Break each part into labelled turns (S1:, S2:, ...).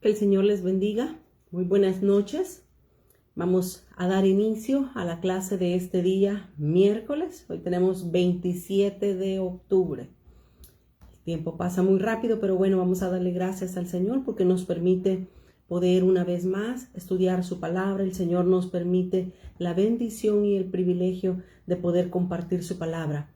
S1: Que el Señor les bendiga. Muy buenas noches. Vamos a dar inicio a la clase de este día, miércoles. Hoy tenemos 27 de octubre. El tiempo pasa muy rápido, pero bueno, vamos a darle gracias al Señor porque nos permite poder una vez más estudiar su palabra. El Señor nos permite la bendición y el privilegio de poder compartir su palabra.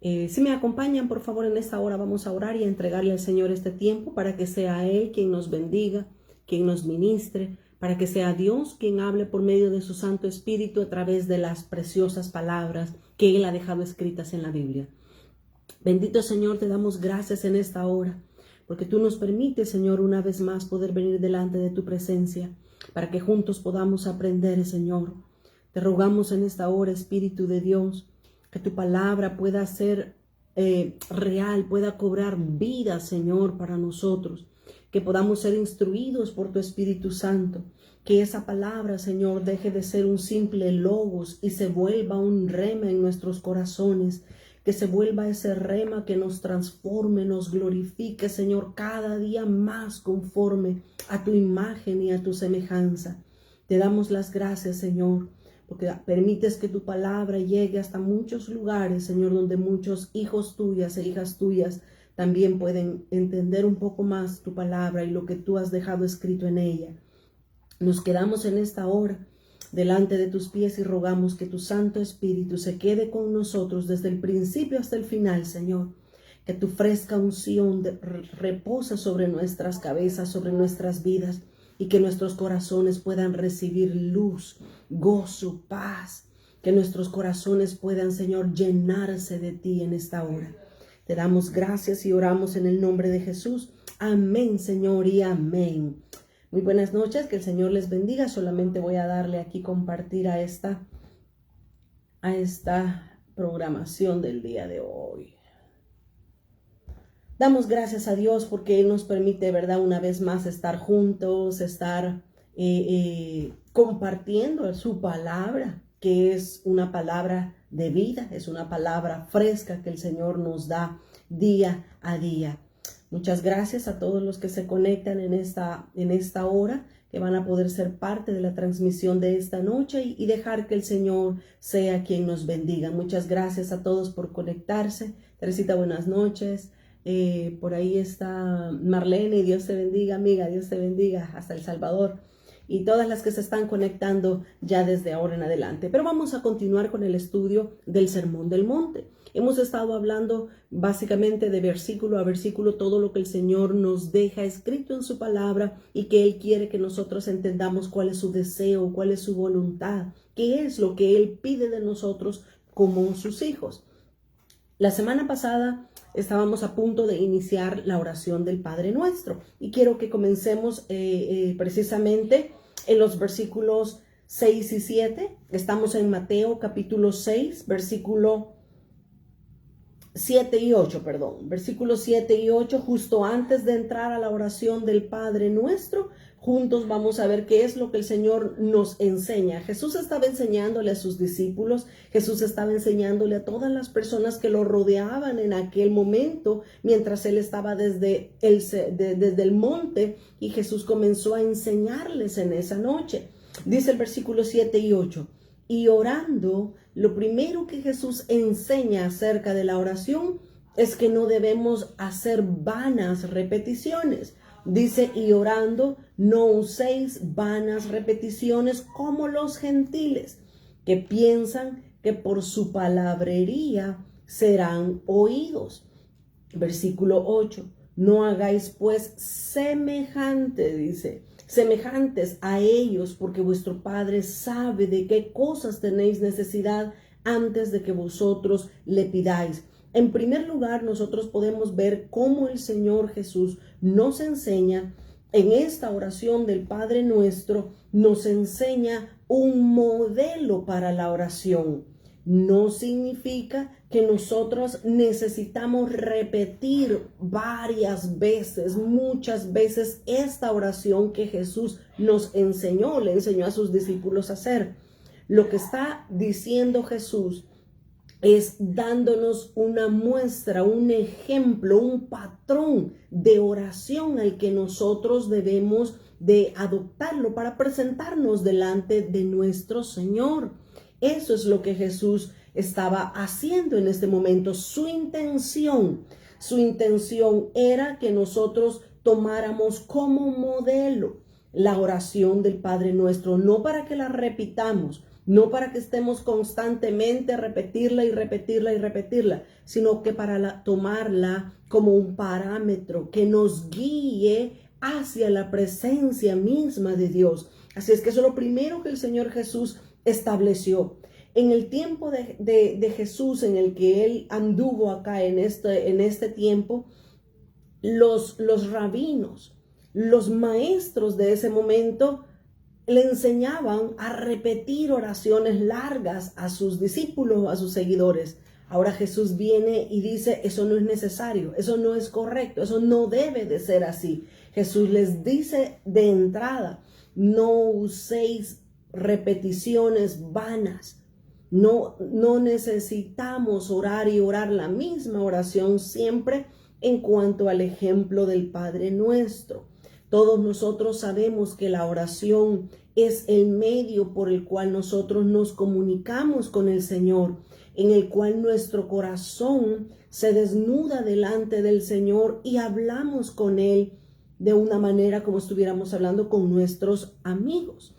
S1: Si me acompañan, por favor, en esta hora vamos a orar y a entregarle al Señor este tiempo para que sea Él quien nos bendiga, quien nos ministre, para que sea Dios quien hable por medio de su Santo Espíritu a través de las preciosas palabras que Él ha dejado escritas en la Biblia. Bendito Señor, te damos gracias en esta hora, porque tú nos permites, Señor, una vez más poder venir delante de tu presencia, para que juntos podamos aprender, Señor. Te rogamos en esta hora, Espíritu de Dios, que tu palabra pueda ser real, pueda cobrar vida, Señor, para nosotros. Que podamos ser instruidos por tu Espíritu Santo. Que esa palabra, Señor, deje de ser un simple logos y se vuelva un rema en nuestros corazones. Que se vuelva ese rema que nos transforme, nos glorifique, Señor, cada día más conforme a tu imagen y a tu semejanza. Te damos las gracias, Señor, porque permites que tu palabra llegue hasta muchos lugares, Señor, donde muchos hijos tuyas e hijas tuyas también pueden entender un poco más tu palabra y lo que tú has dejado escrito en ella. Nos quedamos en esta hora delante de tus pies y rogamos que tu Santo Espíritu se quede con nosotros desde el principio hasta el final, Señor. Que tu fresca unción reposa sobre nuestras cabezas, sobre nuestras vidas, y que nuestros corazones puedan recibir luz, gozo, paz. Que nuestros corazones puedan, Señor, llenarse de ti en esta hora. Te damos gracias y oramos en el nombre de Jesús. Amén, Señor, y amén. Muy buenas noches, que el Señor les bendiga. Solamente voy a darle aquí compartir a esta programación del día de hoy. Damos gracias a Dios porque Él nos permite, ¿verdad?, una vez más estar juntos, estar compartiendo su palabra, que es una palabra de vida, es una palabra fresca que el Señor nos da día a día. Muchas gracias a todos los que se conectan en esta hora, que van a poder ser parte de la transmisión de esta noche y dejar que el Señor sea quien nos bendiga. Muchas gracias a todos por conectarse. Teresita, buenas noches. Por ahí está Marlene, Dios te bendiga, amiga, Dios te bendiga, hasta El Salvador, y todas las que se están conectando ya desde ahora en adelante. Pero vamos a continuar con el estudio del Sermón del Monte. Hemos estado hablando básicamente de versículo a versículo todo lo que el Señor nos deja escrito en su palabra y que Él quiere que nosotros entendamos cuál es su deseo, cuál es su voluntad, qué es lo que Él pide de nosotros como sus hijos. La semana pasada estábamos a punto de iniciar la oración del Padre Nuestro y quiero que comencemos precisamente en los versículos 6 y 7. Estamos en Mateo capítulo 6, versículos 7 y 8, versículos 7 y 8, justo antes de entrar a la oración del Padre Nuestro. Juntos vamos a ver qué es lo que el Señor nos enseña. Jesús estaba enseñándole a sus discípulos, Jesús estaba enseñándole a todas las personas que lo rodeaban en aquel momento, mientras Él estaba desde el monte, y Jesús comenzó a enseñarles en esa noche. Dice el versículo 7 y 8, y orando, lo primero que Jesús enseña acerca de la oración es que no debemos hacer vanas repeticiones. Dice, y orando, no uséis vanas repeticiones como los gentiles, que piensan que por su palabrería serán oídos. Versículo 8, no hagáis pues semejantes a ellos, porque vuestro Padre sabe de qué cosas tenéis necesidad antes de que vosotros le pidáis. En primer lugar, nosotros podemos ver cómo el Señor Jesús nos enseña en esta oración del Padre Nuestro, nos enseña un modelo para la oración. No significa que nosotros necesitamos repetir varias veces, muchas veces, esta oración que Jesús nos enseñó, le enseñó a sus discípulos a hacer. Lo que está diciendo Jesús es dándonos una muestra, un ejemplo, un patrón de oración al que nosotros debemos de adoptarlo para presentarnos delante de nuestro Señor. Eso es lo que Jesús estaba haciendo en este momento. Su intención era que nosotros tomáramos como modelo la oración del Padre Nuestro, no para que la repitamos, no para que estemos constantemente repetirla y repetirla y repetirla, sino que para tomarla como un parámetro que nos guíe hacia la presencia misma de Dios. Así es que eso es lo primero que el Señor Jesús estableció. En el tiempo de Jesús, en el que Él anduvo acá en este tiempo, los rabinos, los maestros de ese momento, le enseñaban a repetir oraciones largas a sus discípulos, a sus seguidores. Ahora Jesús viene y dice, eso no es necesario, eso no es correcto, eso no debe de ser así. Jesús les dice de entrada, no uséis repeticiones vanas. No necesitamos orar y orar la misma oración siempre en cuanto al ejemplo del Padre Nuestro. Todos nosotros sabemos que la oración es el medio por el cual nosotros nos comunicamos con el Señor, en el cual nuestro corazón se desnuda delante del Señor y hablamos con Él de una manera como estuviéramos hablando con nuestros amigos.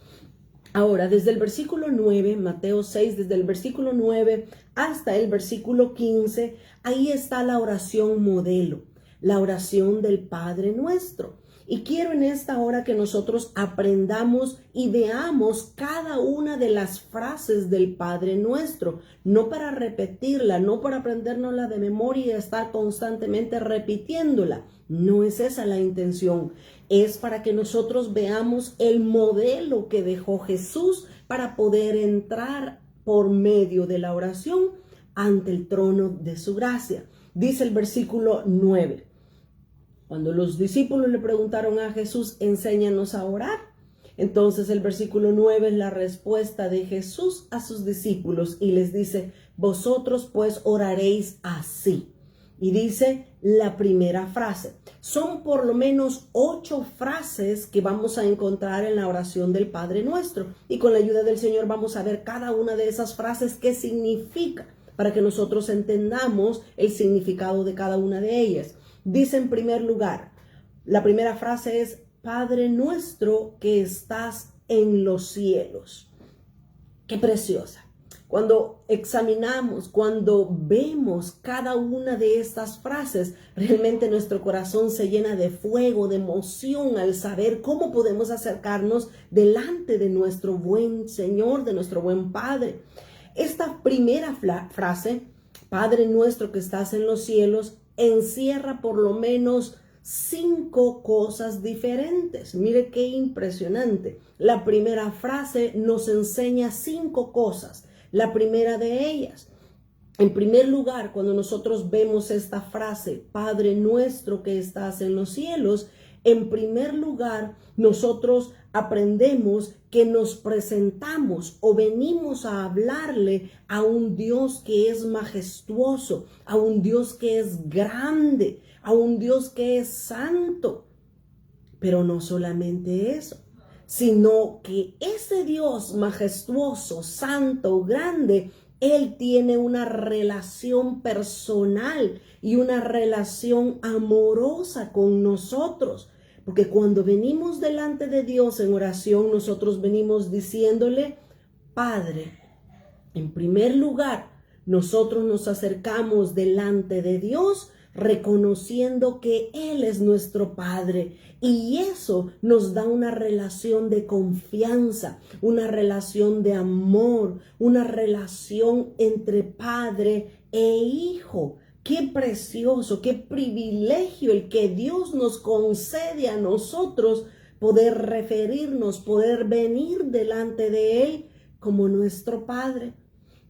S1: Ahora, desde el versículo 9, Mateo 6, desde el versículo 9 hasta el versículo 15, ahí está la oración modelo, la oración del Padre Nuestro. Y quiero en esta hora que nosotros aprendamos y veamos cada una de las frases del Padre Nuestro, no para repetirla, no para aprendérnosla de memoria y estar constantemente repitiéndola. No es esa la intención. Es para que nosotros veamos el modelo que dejó Jesús para poder entrar por medio de la oración ante el trono de su gracia. Dice el versículo 9. Cuando los discípulos le preguntaron a Jesús, enséñanos a orar. Entonces el versículo 9 es la respuesta de Jesús a sus discípulos y les dice, vosotros pues oraréis así. Y dice la primera frase. Son por lo menos 8 frases que vamos a encontrar en la oración del Padre Nuestro. Y con la ayuda del Señor vamos a ver cada una de esas frases qué significa, para que nosotros entendamos el significado de cada una de ellas. Dice en primer lugar, la primera frase es, Padre Nuestro que estás en los cielos. Qué preciosa. Cuando examinamos, cuando vemos cada una de estas frases, realmente nuestro corazón se llena de fuego, de emoción al saber cómo podemos acercarnos delante de nuestro buen Señor, de nuestro buen Padre. Esta primera frase, Padre Nuestro que estás en los cielos, encierra por lo menos 5 cosas diferentes. Mire qué impresionante. La primera frase nos enseña 5 cosas. La primera de ellas, en primer lugar, cuando nosotros vemos esta frase, Padre Nuestro que estás en los cielos, en primer lugar, nosotros aprendemos que nos presentamos o venimos a hablarle a un Dios que es majestuoso, a un Dios que es grande, a un Dios que es santo. Pero no solamente eso, sino que ese Dios majestuoso, santo, grande, Él tiene una relación personal y una relación amorosa con nosotros. Porque cuando venimos delante de Dios en oración, nosotros venimos diciéndole, Padre, en primer lugar, nosotros nos acercamos delante de Dios reconociendo que Él es nuestro Padre, y eso nos da una relación de confianza, una relación de amor, una relación entre padre e hijo. Qué precioso, qué privilegio el que Dios nos concede a nosotros poder referirnos, poder venir delante de Él como nuestro Padre.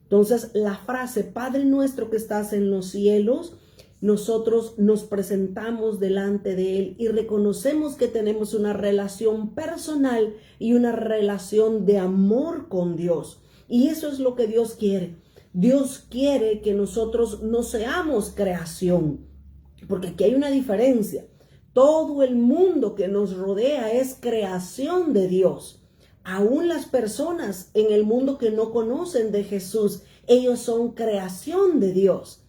S1: Entonces, la frase, Padre Nuestro que estás en los cielos, nosotros nos presentamos delante de Él y reconocemos que tenemos una relación personal y una relación de amor con Dios. Y eso es lo que Dios quiere. Dios quiere que nosotros no seamos creación, porque aquí hay una diferencia. Todo el mundo que nos rodea es creación de Dios. Aún las personas en el mundo que no conocen de Jesús, ellos son creación de Dios.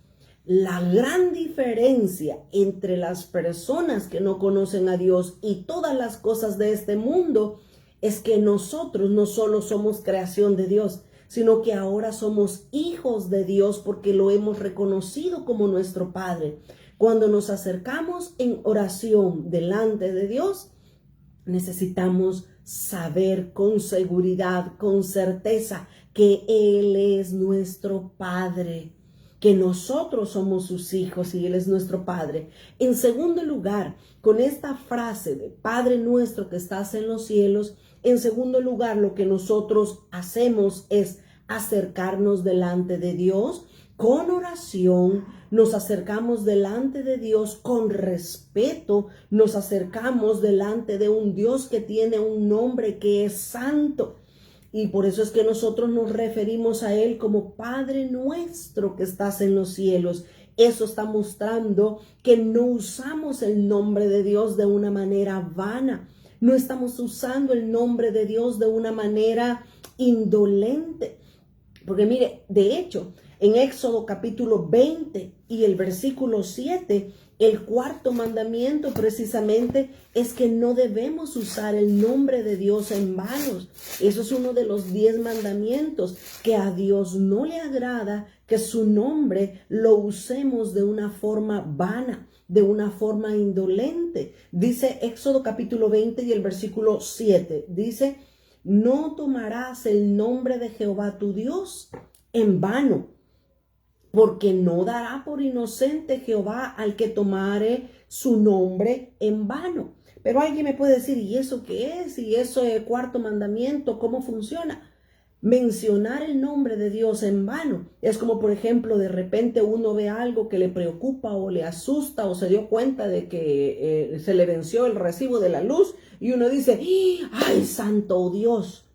S1: La gran diferencia entre las personas que no conocen a Dios y todas las cosas de este mundo es que nosotros no solo somos creación de Dios, sino que ahora somos hijos de Dios porque lo hemos reconocido como nuestro Padre. Cuando nos acercamos en oración delante de Dios, necesitamos saber con seguridad, con certeza, que Él es nuestro Padre, que nosotros somos sus hijos y Él es nuestro Padre. En segundo lugar, con esta frase de Padre nuestro que estás en los cielos, en segundo lugar, lo que nosotros hacemos es acercarnos delante de Dios con oración, nos acercamos delante de Dios con respeto, nos acercamos delante de un Dios que tiene un nombre que es santo. Y por eso es que nosotros nos referimos a Él como Padre nuestro que estás en los cielos. Eso está mostrando que no usamos el nombre de Dios de una manera vana. No estamos usando el nombre de Dios de una manera indolente. Porque mire, de hecho, en Éxodo capítulo 20 y el versículo 7, el cuarto mandamiento precisamente es que no debemos usar el nombre de Dios en vano. Eso es uno de los 10 mandamientos, que a Dios no le agrada que su nombre lo usemos de una forma vana, de una forma indolente. Dice Éxodo capítulo 20 y el versículo 7, dice: no tomarás el nombre de Jehová tu Dios en vano, porque no dará por inocente Jehová al que tomare su nombre en vano. Pero alguien me puede decir, ¿y eso qué es? ¿Y eso es el cuarto mandamiento? ¿Cómo funciona? Mencionar el nombre de Dios en vano es como, por ejemplo, de repente uno ve algo que le preocupa o le asusta o se dio cuenta de que se le venció el recibo de la luz y uno dice: ¡ay, santo Dios!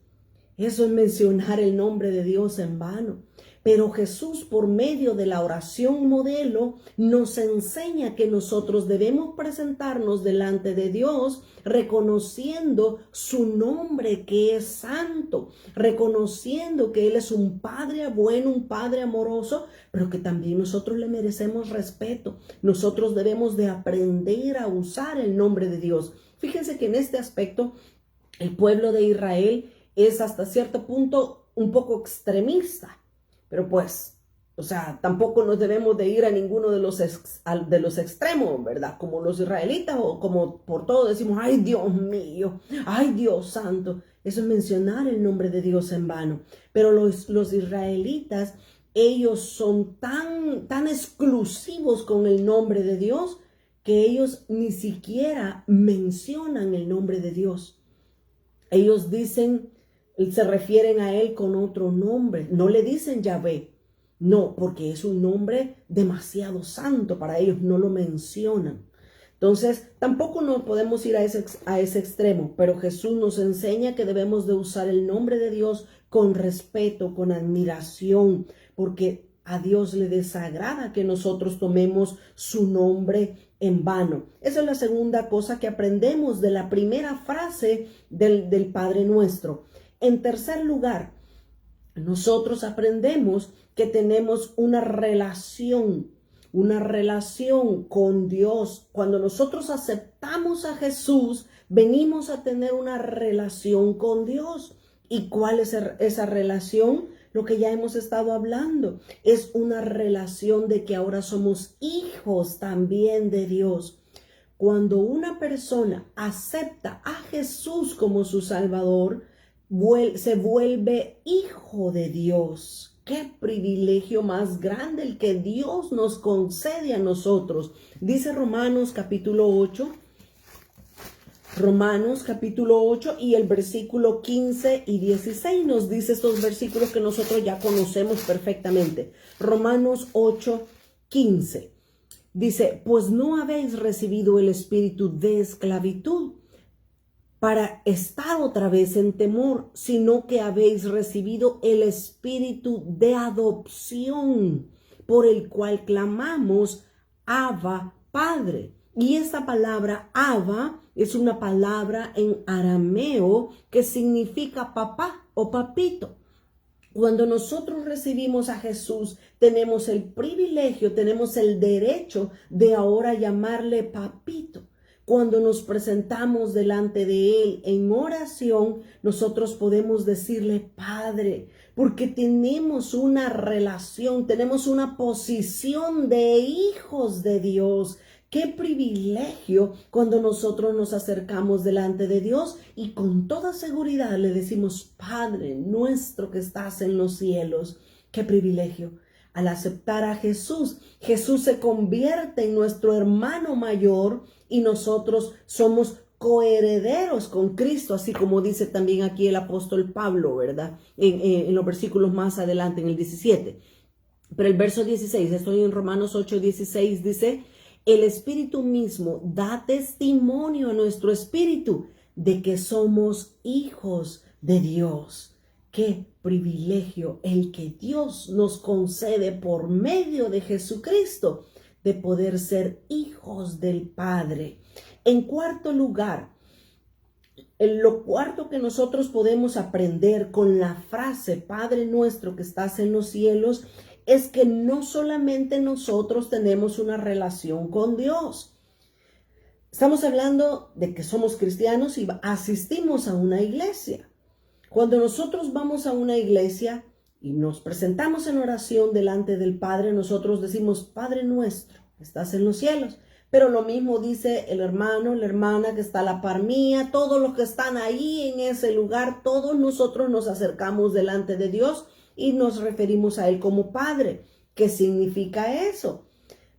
S1: Eso es mencionar el nombre de Dios en vano. Pero Jesús, por medio de la oración modelo, nos enseña que nosotros debemos presentarnos delante de Dios reconociendo su nombre que es santo, reconociendo que Él es un Padre bueno, un Padre amoroso, pero que también nosotros le merecemos respeto. Nosotros debemos de aprender a usar el nombre de Dios. Fíjense que en este aspecto el pueblo de Israel es hasta cierto punto un poco extremista. Pero pues, tampoco nos debemos de ir a ninguno de los extremos, ¿verdad? Como los israelitas o como por todo decimos: ¡ay, Dios mío! ¡Ay, Dios santo! Eso es mencionar el nombre de Dios en vano. Pero los israelitas, ellos son tan exclusivos con el nombre de Dios que ellos ni siquiera mencionan el nombre de Dios. Ellos dicen, se refieren a Él con otro nombre. No le dicen Yahvé. No, porque es un nombre demasiado santo para ellos. No lo mencionan. Entonces, tampoco nos podemos ir a ese extremo. Pero Jesús nos enseña que debemos de usar el nombre de Dios con respeto, con admiración. Porque a Dios le desagrada que nosotros tomemos su nombre en vano. Esa es la segunda cosa que aprendemos de la primera frase del Padre Nuestro. En tercer lugar, nosotros aprendemos que tenemos una relación con Dios. Cuando nosotros aceptamos a Jesús, venimos a tener una relación con Dios. ¿Y cuál es esa relación? Lo que ya hemos estado hablando. Es una relación de que ahora somos hijos también de Dios. Cuando una persona acepta a Jesús como su Salvador, se vuelve hijo de Dios. ¡Qué privilegio más grande el que Dios nos concede a nosotros! Dice Romanos capítulo 8. Romanos capítulo 8 y el versículo 15 y 16 nos dice estos versículos que nosotros ya conocemos perfectamente. Romanos 8, 15. Dice: pues no habéis recibido el espíritu de esclavitud para estar otra vez en temor, sino que habéis recibido el espíritu de adopción, por el cual clamamos, Abba, Padre. Y esta palabra Abba es una palabra en arameo que significa papá o papito. Cuando nosotros recibimos a Jesús, tenemos el privilegio, tenemos el derecho de ahora llamarle papito. Cuando nos presentamos delante de Él en oración, nosotros podemos decirle Padre, porque tenemos una relación, tenemos una posición de hijos de Dios. Qué privilegio cuando nosotros nos acercamos delante de Dios y con toda seguridad le decimos, Padre nuestro que estás en los cielos. Qué privilegio. Al aceptar a Jesús, Jesús se convierte en nuestro hermano mayor y nosotros somos coherederos con Cristo, así como dice también aquí el apóstol Pablo, ¿verdad? En los versículos más adelante, en el 17. Pero el verso 16, estoy en Romanos 8:16, dice, el Espíritu mismo da testimonio a nuestro espíritu de que somos hijos de Dios. Qué privilegio el que Dios nos concede por medio de Jesucristo de poder ser hijos del Padre. En cuarto lugar, lo cuarto que nosotros podemos aprender con la frase Padre nuestro que estás en los cielos es que no solamente nosotros tenemos una relación con Dios. Estamos hablando de que somos cristianos y asistimos a una iglesia. Cuando nosotros vamos a una iglesia y nos presentamos en oración delante del Padre, nosotros decimos, Padre nuestro, estás en los cielos. Pero lo mismo dice el hermano, la hermana que está a la par mía, todos los que están ahí en ese lugar, todos nosotros nos acercamos delante de Dios y nos referimos a Él como Padre. ¿Qué significa eso?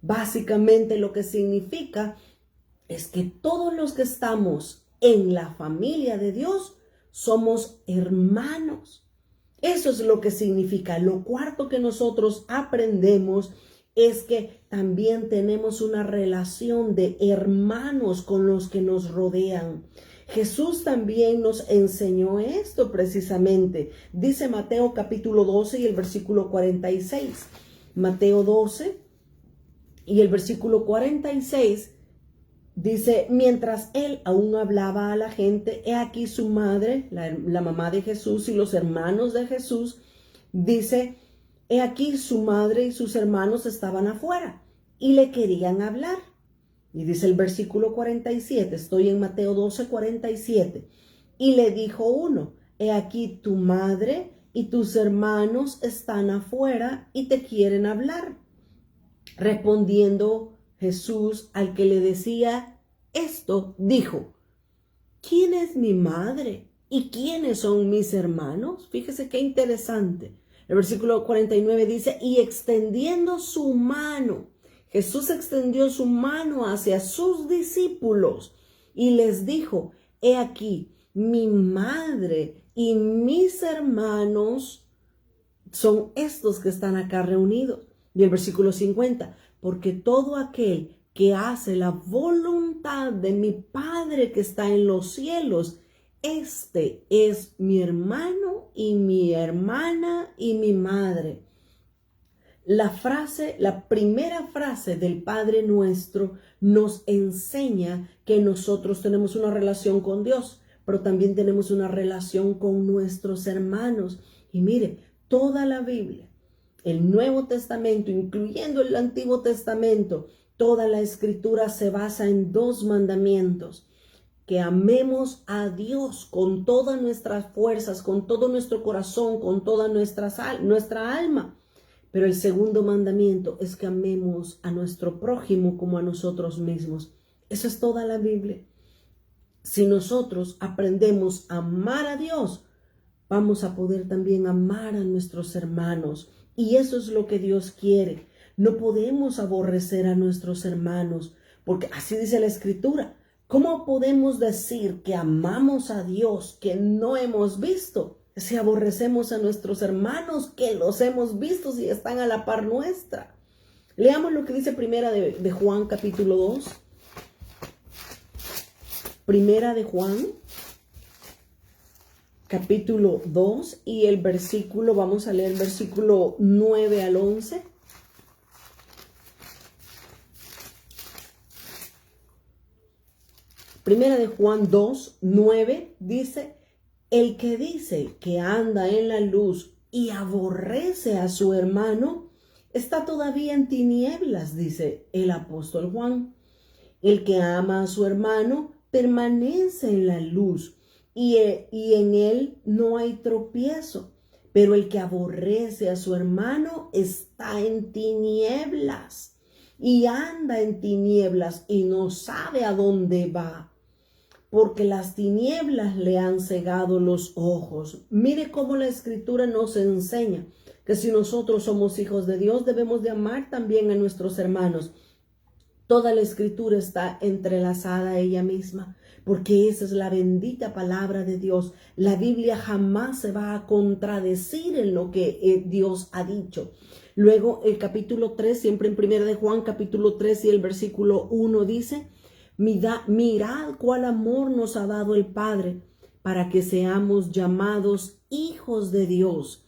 S1: Básicamente lo que significa es que todos los que estamos en la familia de Dios somos hermanos. Eso es lo que significa. Lo cuarto que nosotros aprendemos es que también tenemos una relación de hermanos con los que nos rodean. Jesús también nos enseñó esto precisamente. Dice Mateo capítulo 12 y el versículo 46. Mateo 12 y el versículo 46 dice, mientras él aún hablaba a la gente, he aquí su madre, la mamá de Jesús y los hermanos de Jesús, dice, he aquí su madre y sus hermanos estaban afuera y le querían hablar. Y dice el versículo 47, estoy en Mateo 12, 47. Y le dijo uno, he aquí tu madre y tus hermanos están afuera y te quieren hablar. Respondiendo Jesús al que le decía esto, dijo, ¿quién es mi madre y quiénes son mis hermanos? Fíjese qué interesante. El versículo 49 dice, y extendiendo su mano, Jesús extendió su mano hacia sus discípulos y les dijo, he aquí, mi madre y mis hermanos son estos que están acá reunidos. Y el versículo 50, porque todo aquel que hace la voluntad de mi Padre que está en los cielos, este es mi hermano y mi hermana y mi madre. La primera frase del Padre Nuestro nos enseña que nosotros tenemos una relación con Dios, pero también tenemos una relación con nuestros hermanos. Y mire, toda la Biblia, el Nuevo Testamento, incluyendo el Antiguo Testamento, toda la Escritura se basa en dos mandamientos: que amemos a Dios con todas nuestras fuerzas, con todo nuestro corazón, con toda nuestra alma. Pero el segundo mandamiento es que amemos a nuestro prójimo como a nosotros mismos. Eso es toda la Biblia. Si nosotros aprendemos a amar a Dios, vamos a poder también amar a nuestros hermanos. Y eso es lo que Dios quiere. No podemos aborrecer a nuestros hermanos, porque así dice la Escritura. ¿Cómo podemos decir que amamos a Dios que no hemos visto si aborrecemos a nuestros hermanos que los hemos visto y están a la par nuestra? Leamos lo que dice Primera de Juan capítulo 2. Primera de Juan capítulo 2 y el versículo, vamos a leer el versículo 9 al 11. Primera de Juan 2, 9 dice: el que dice que anda en la luz y aborrece a su hermano, está todavía en tinieblas, dice el apóstol Juan. El que ama a su hermano permanece en la luz y en él no hay tropiezo. Pero el que aborrece a su hermano está en tinieblas y anda en tinieblas y no sabe a dónde va, porque las tinieblas le han cegado los ojos. Mire cómo la Escritura nos enseña que si nosotros somos hijos de Dios, debemos de amar también a nuestros hermanos. Toda la Escritura está entrelazada a ella misma, porque esa es la bendita palabra de Dios. La Biblia jamás se va a contradecir en lo que Dios ha dicho. Luego el capítulo 3, siempre en 1 de Juan, capítulo 3 y el versículo 1 dice: mirad cuál amor nos ha dado el Padre para que seamos llamados hijos de Dios.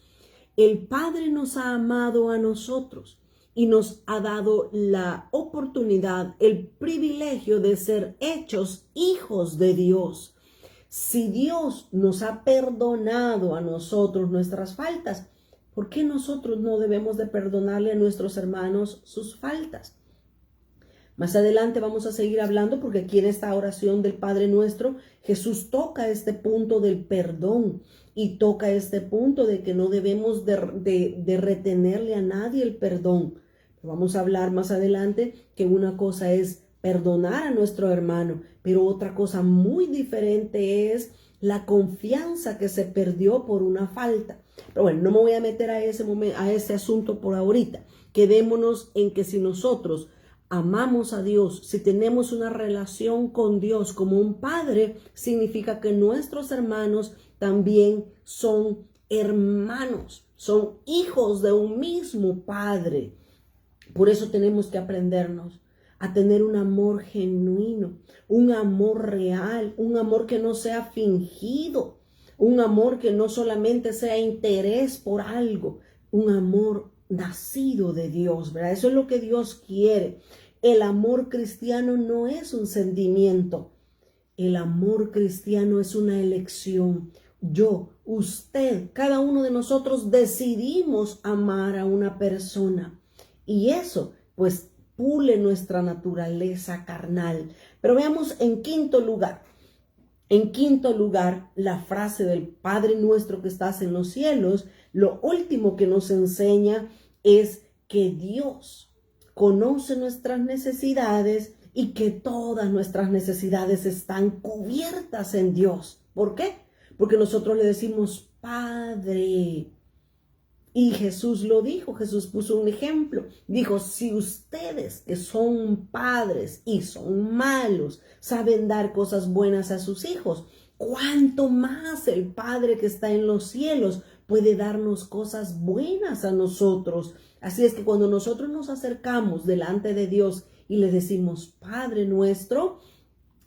S1: El Padre nos ha amado a nosotros y nos ha dado la oportunidad, el privilegio de ser hechos hijos de Dios. Si Dios nos ha perdonado a nosotros nuestras faltas, ¿por qué nosotros no debemos de perdonarle a nuestros hermanos sus faltas? Más adelante vamos a seguir hablando, porque aquí en esta oración del Padre Nuestro, Jesús toca este punto del perdón y toca este punto de que no debemos de retenerle a nadie el perdón. Pero vamos a hablar más adelante que una cosa es perdonar a nuestro hermano, pero otra cosa muy diferente es la confianza que se perdió por una falta. Pero bueno, no me voy a meter a ese asunto por ahorita. Quedémonos en que si nosotros amamos a Dios, si tenemos una relación con Dios como un padre, significa que nuestros hermanos también son hermanos, son hijos de un mismo padre. Por eso tenemos que aprendernos a tener un amor genuino, un amor real, un amor que no sea fingido, un amor que no solamente sea interés por algo, un amor nacido de Dios, ¿verdad? Eso es lo que Dios quiere. El amor cristiano no es un sentimiento. El amor cristiano es una elección. Yo, usted, cada uno de nosotros decidimos amar a una persona. Y eso, pues, pule nuestra naturaleza carnal. Pero veamos en quinto lugar. En quinto lugar, la frase del Padre Nuestro que estás en los cielos, lo último que nos enseña es que Dios conoce nuestras necesidades y que todas nuestras necesidades están cubiertas en Dios. ¿Por qué? Porque nosotros le decimos Padre. Y Jesús lo dijo, Jesús puso un ejemplo. Dijo, si ustedes que son padres y son malos, saben dar cosas buenas a sus hijos, ¿cuánto más el Padre que está en los cielos puede darnos cosas buenas a nosotros? Así es que cuando nosotros nos acercamos delante de Dios y le decimos, Padre nuestro,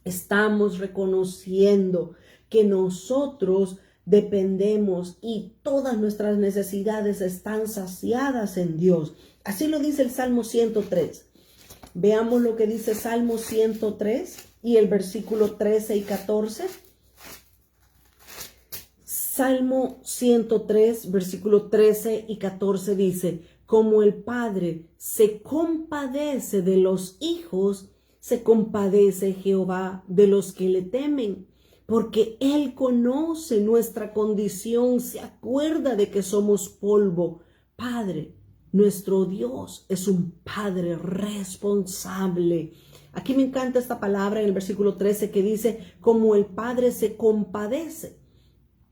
S1: estamos reconociendo que nosotros dependemos y todas nuestras necesidades están saciadas en Dios. Así lo dice el Salmo 103. Veamos lo que dice Salmo 103 y el versículo 13 y 14. Salmo 103, versículo 13 y 14 dice, como el Padre se compadece de los hijos, se compadece Jehová de los que le temen. Porque Él conoce nuestra condición, se acuerda de que somos polvo. Padre, nuestro Dios es un Padre responsable. Aquí me encanta esta palabra en el versículo 13 que dice, como el Padre se compadece.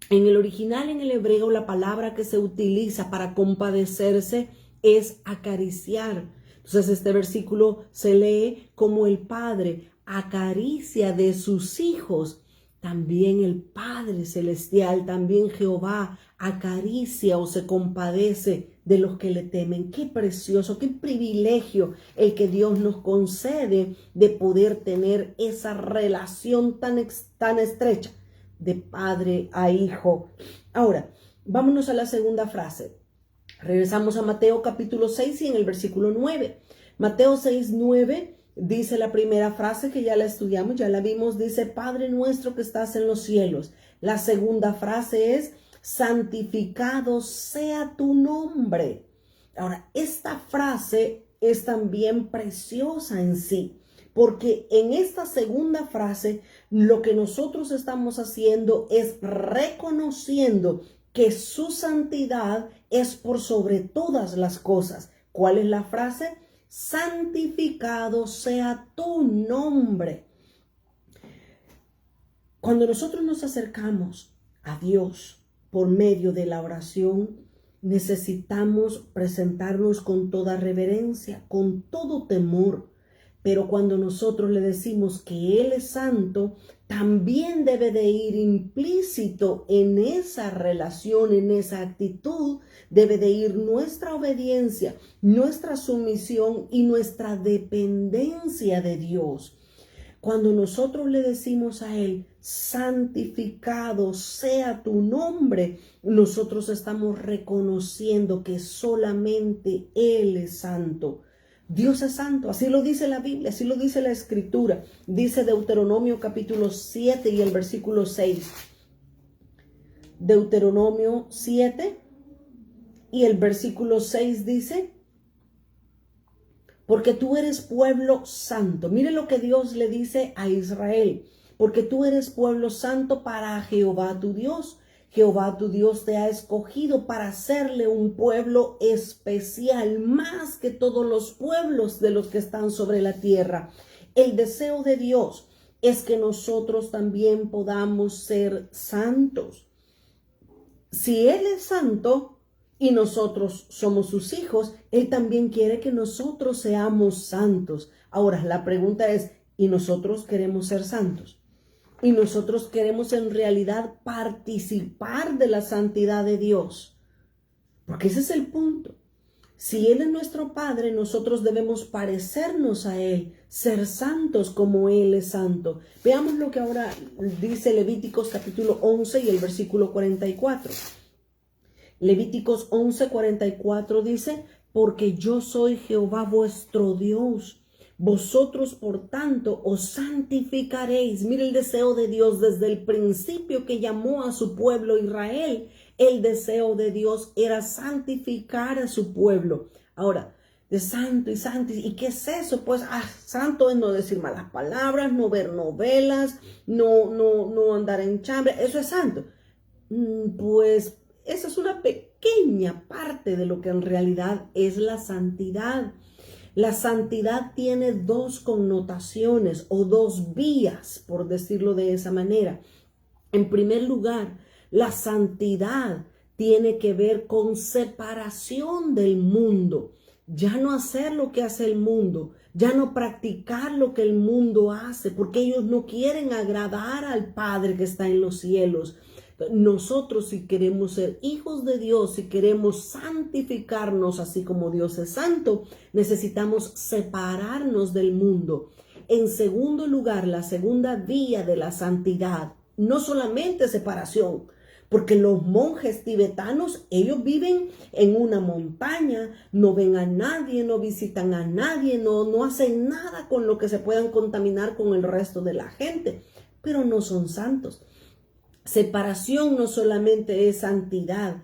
S1: En el original, en el hebreo, la palabra que se utiliza para compadecerse es acariciar. Entonces este versículo se lee como el Padre acaricia de sus hijos. También el Padre Celestial, también Jehová acaricia o se compadece de los que le temen. Qué precioso, qué privilegio el que Dios nos concede de poder tener esa relación tan estrecha, de padre a hijo. Ahora, vámonos a la segunda frase. Regresamos a Mateo capítulo 6 y en el versículo 9. Mateo 6, 9 dice la primera frase que ya la estudiamos, ya la vimos, dice, Padre nuestro que estás en los cielos. La segunda frase es, santificado sea tu nombre. Ahora, esta frase es también preciosa en sí, porque en esta segunda frase lo que nosotros estamos haciendo es reconociendo que su santidad es por sobre todas las cosas. ¿Cuál es la frase? Santificado sea tu nombre. Cuando nosotros nos acercamos a Dios por medio de la oración, necesitamos presentarnos con toda reverencia, con todo temor. Pero cuando nosotros le decimos que Él es santo, también debe de ir implícito en esa relación, en esa actitud, debe de ir nuestra obediencia, nuestra sumisión y nuestra dependencia de Dios. Cuando nosotros le decimos a Él, santificado sea tu nombre, nosotros estamos reconociendo que solamente Él es santo. Dios es santo, así lo dice la Biblia, así lo dice la Escritura. Dice Deuteronomio capítulo 7 y el versículo 6. Deuteronomio 7 y el versículo 6 dice, porque tú eres pueblo santo. Mire lo que Dios le dice a Israel, porque tú eres pueblo santo para Jehová tu Dios. Jehová tu Dios te ha escogido para hacerle un pueblo especial, más que todos los pueblos de los que están sobre la tierra. El deseo de Dios es que nosotros también podamos ser santos. Si Él es santo y nosotros somos sus hijos, Él también quiere que nosotros seamos santos. Ahora, la pregunta es, ¿y nosotros queremos ser santos? Y nosotros queremos en realidad participar de la santidad de Dios. Porque ese es el punto. Si Él es nuestro Padre, nosotros debemos parecernos a Él, ser santos como Él es santo. Veamos lo que ahora dice Levíticos capítulo 11 y el versículo 44. Levíticos 11, 44 dice, porque yo soy Jehová vuestro Dios. Vosotros, por tanto, os santificaréis. Mire el deseo de Dios desde el principio que llamó a su pueblo Israel. El deseo de Dios era santificar a su pueblo. Ahora, de santo y santo. ¿Y qué es eso? Pues, santo es no decir malas palabras, no ver novelas, no andar en chambre. Eso es santo. Pues, esa es una pequeña parte de lo que en realidad es la santidad. La santidad tiene dos connotaciones o dos vías, por decirlo de esa manera. En primer lugar, la santidad tiene que ver con separación del mundo. Ya no hacer lo que hace el mundo, ya no practicar lo que el mundo hace, porque ellos no quieren agradar al Padre que está en los cielos. Nosotros, si queremos ser hijos de Dios, si queremos santificarnos así como Dios es santo, necesitamos separarnos del mundo. En segundo lugar, la segunda vía de la santidad, no solamente separación, porque los monjes tibetanos, ellos viven en una montaña, no ven a nadie, no visitan a nadie, no hacen nada con lo que se puedan contaminar con el resto de la gente, pero no son santos. Separación no solamente es santidad,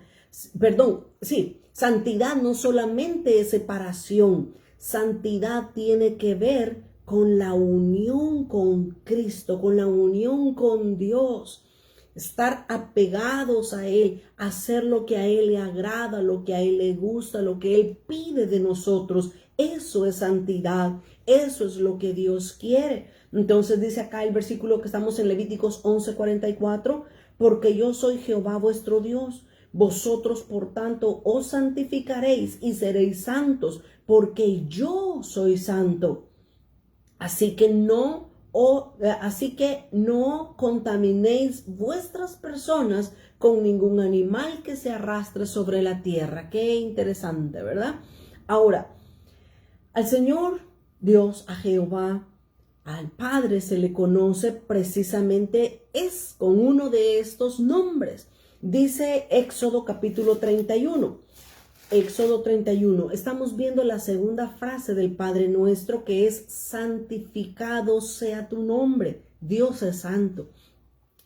S1: santidad no solamente es separación, santidad tiene que ver con la unión con Cristo, con la unión con Dios, estar apegados a Él, hacer lo que a Él le agrada, lo que a Él le gusta, lo que Él pide de nosotros. Eso es santidad, eso es lo que Dios quiere. Entonces dice acá el versículo que estamos en Levíticos 11:44, porque yo soy Jehová vuestro Dios. Vosotros, por tanto, os santificaréis y seréis santos, porque yo soy santo. Así que no contaminéis vuestras personas con ningún animal que se arrastre sobre la tierra. Qué interesante, ¿verdad? Ahora, al Señor Dios, a Jehová, Al Padre se le conoce precisamente con uno de estos nombres. Dice Éxodo capítulo 31. Éxodo 31. Estamos viendo la segunda frase del Padre Nuestro, que es: santificado sea tu nombre. Dios es santo.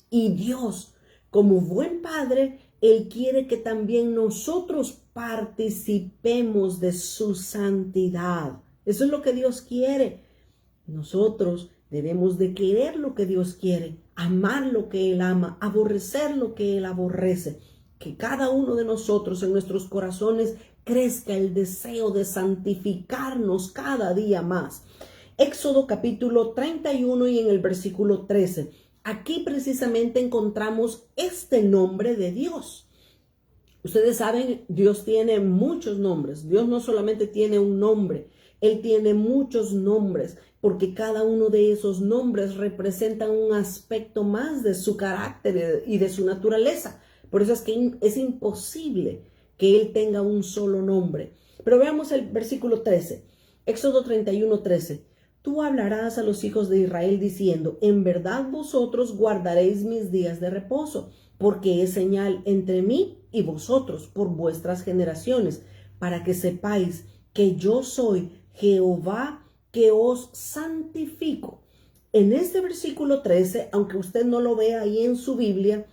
S1: Y Dios, como buen Padre, Él quiere que también nosotros participemos de su santidad. Eso es lo que Dios quiere. Nosotros debemos de querer lo que Dios quiere, amar lo que Él ama, aborrecer lo que Él aborrece. Que cada uno de nosotros en nuestros corazones crezca el deseo de santificarnos cada día más. Éxodo capítulo 31 y en el versículo 13. Aquí precisamente encontramos este nombre de Dios. Ustedes saben, Dios tiene muchos nombres. Dios no solamente tiene un nombre, Él tiene muchos nombres, porque cada uno de esos nombres representan un aspecto más de su carácter y de su naturaleza. Por eso es que es imposible que Él tenga un solo nombre. Pero veamos el versículo 13. Éxodo 31, 13. Tú hablarás a los hijos de Israel diciendo: en verdad vosotros guardaréis mis días de reposo, porque es señal entre mí y vosotros por vuestras generaciones, para que sepáis que yo soy Jehová que os santifico. En este versículo 13, aunque usted no lo vea ahí en su Biblia,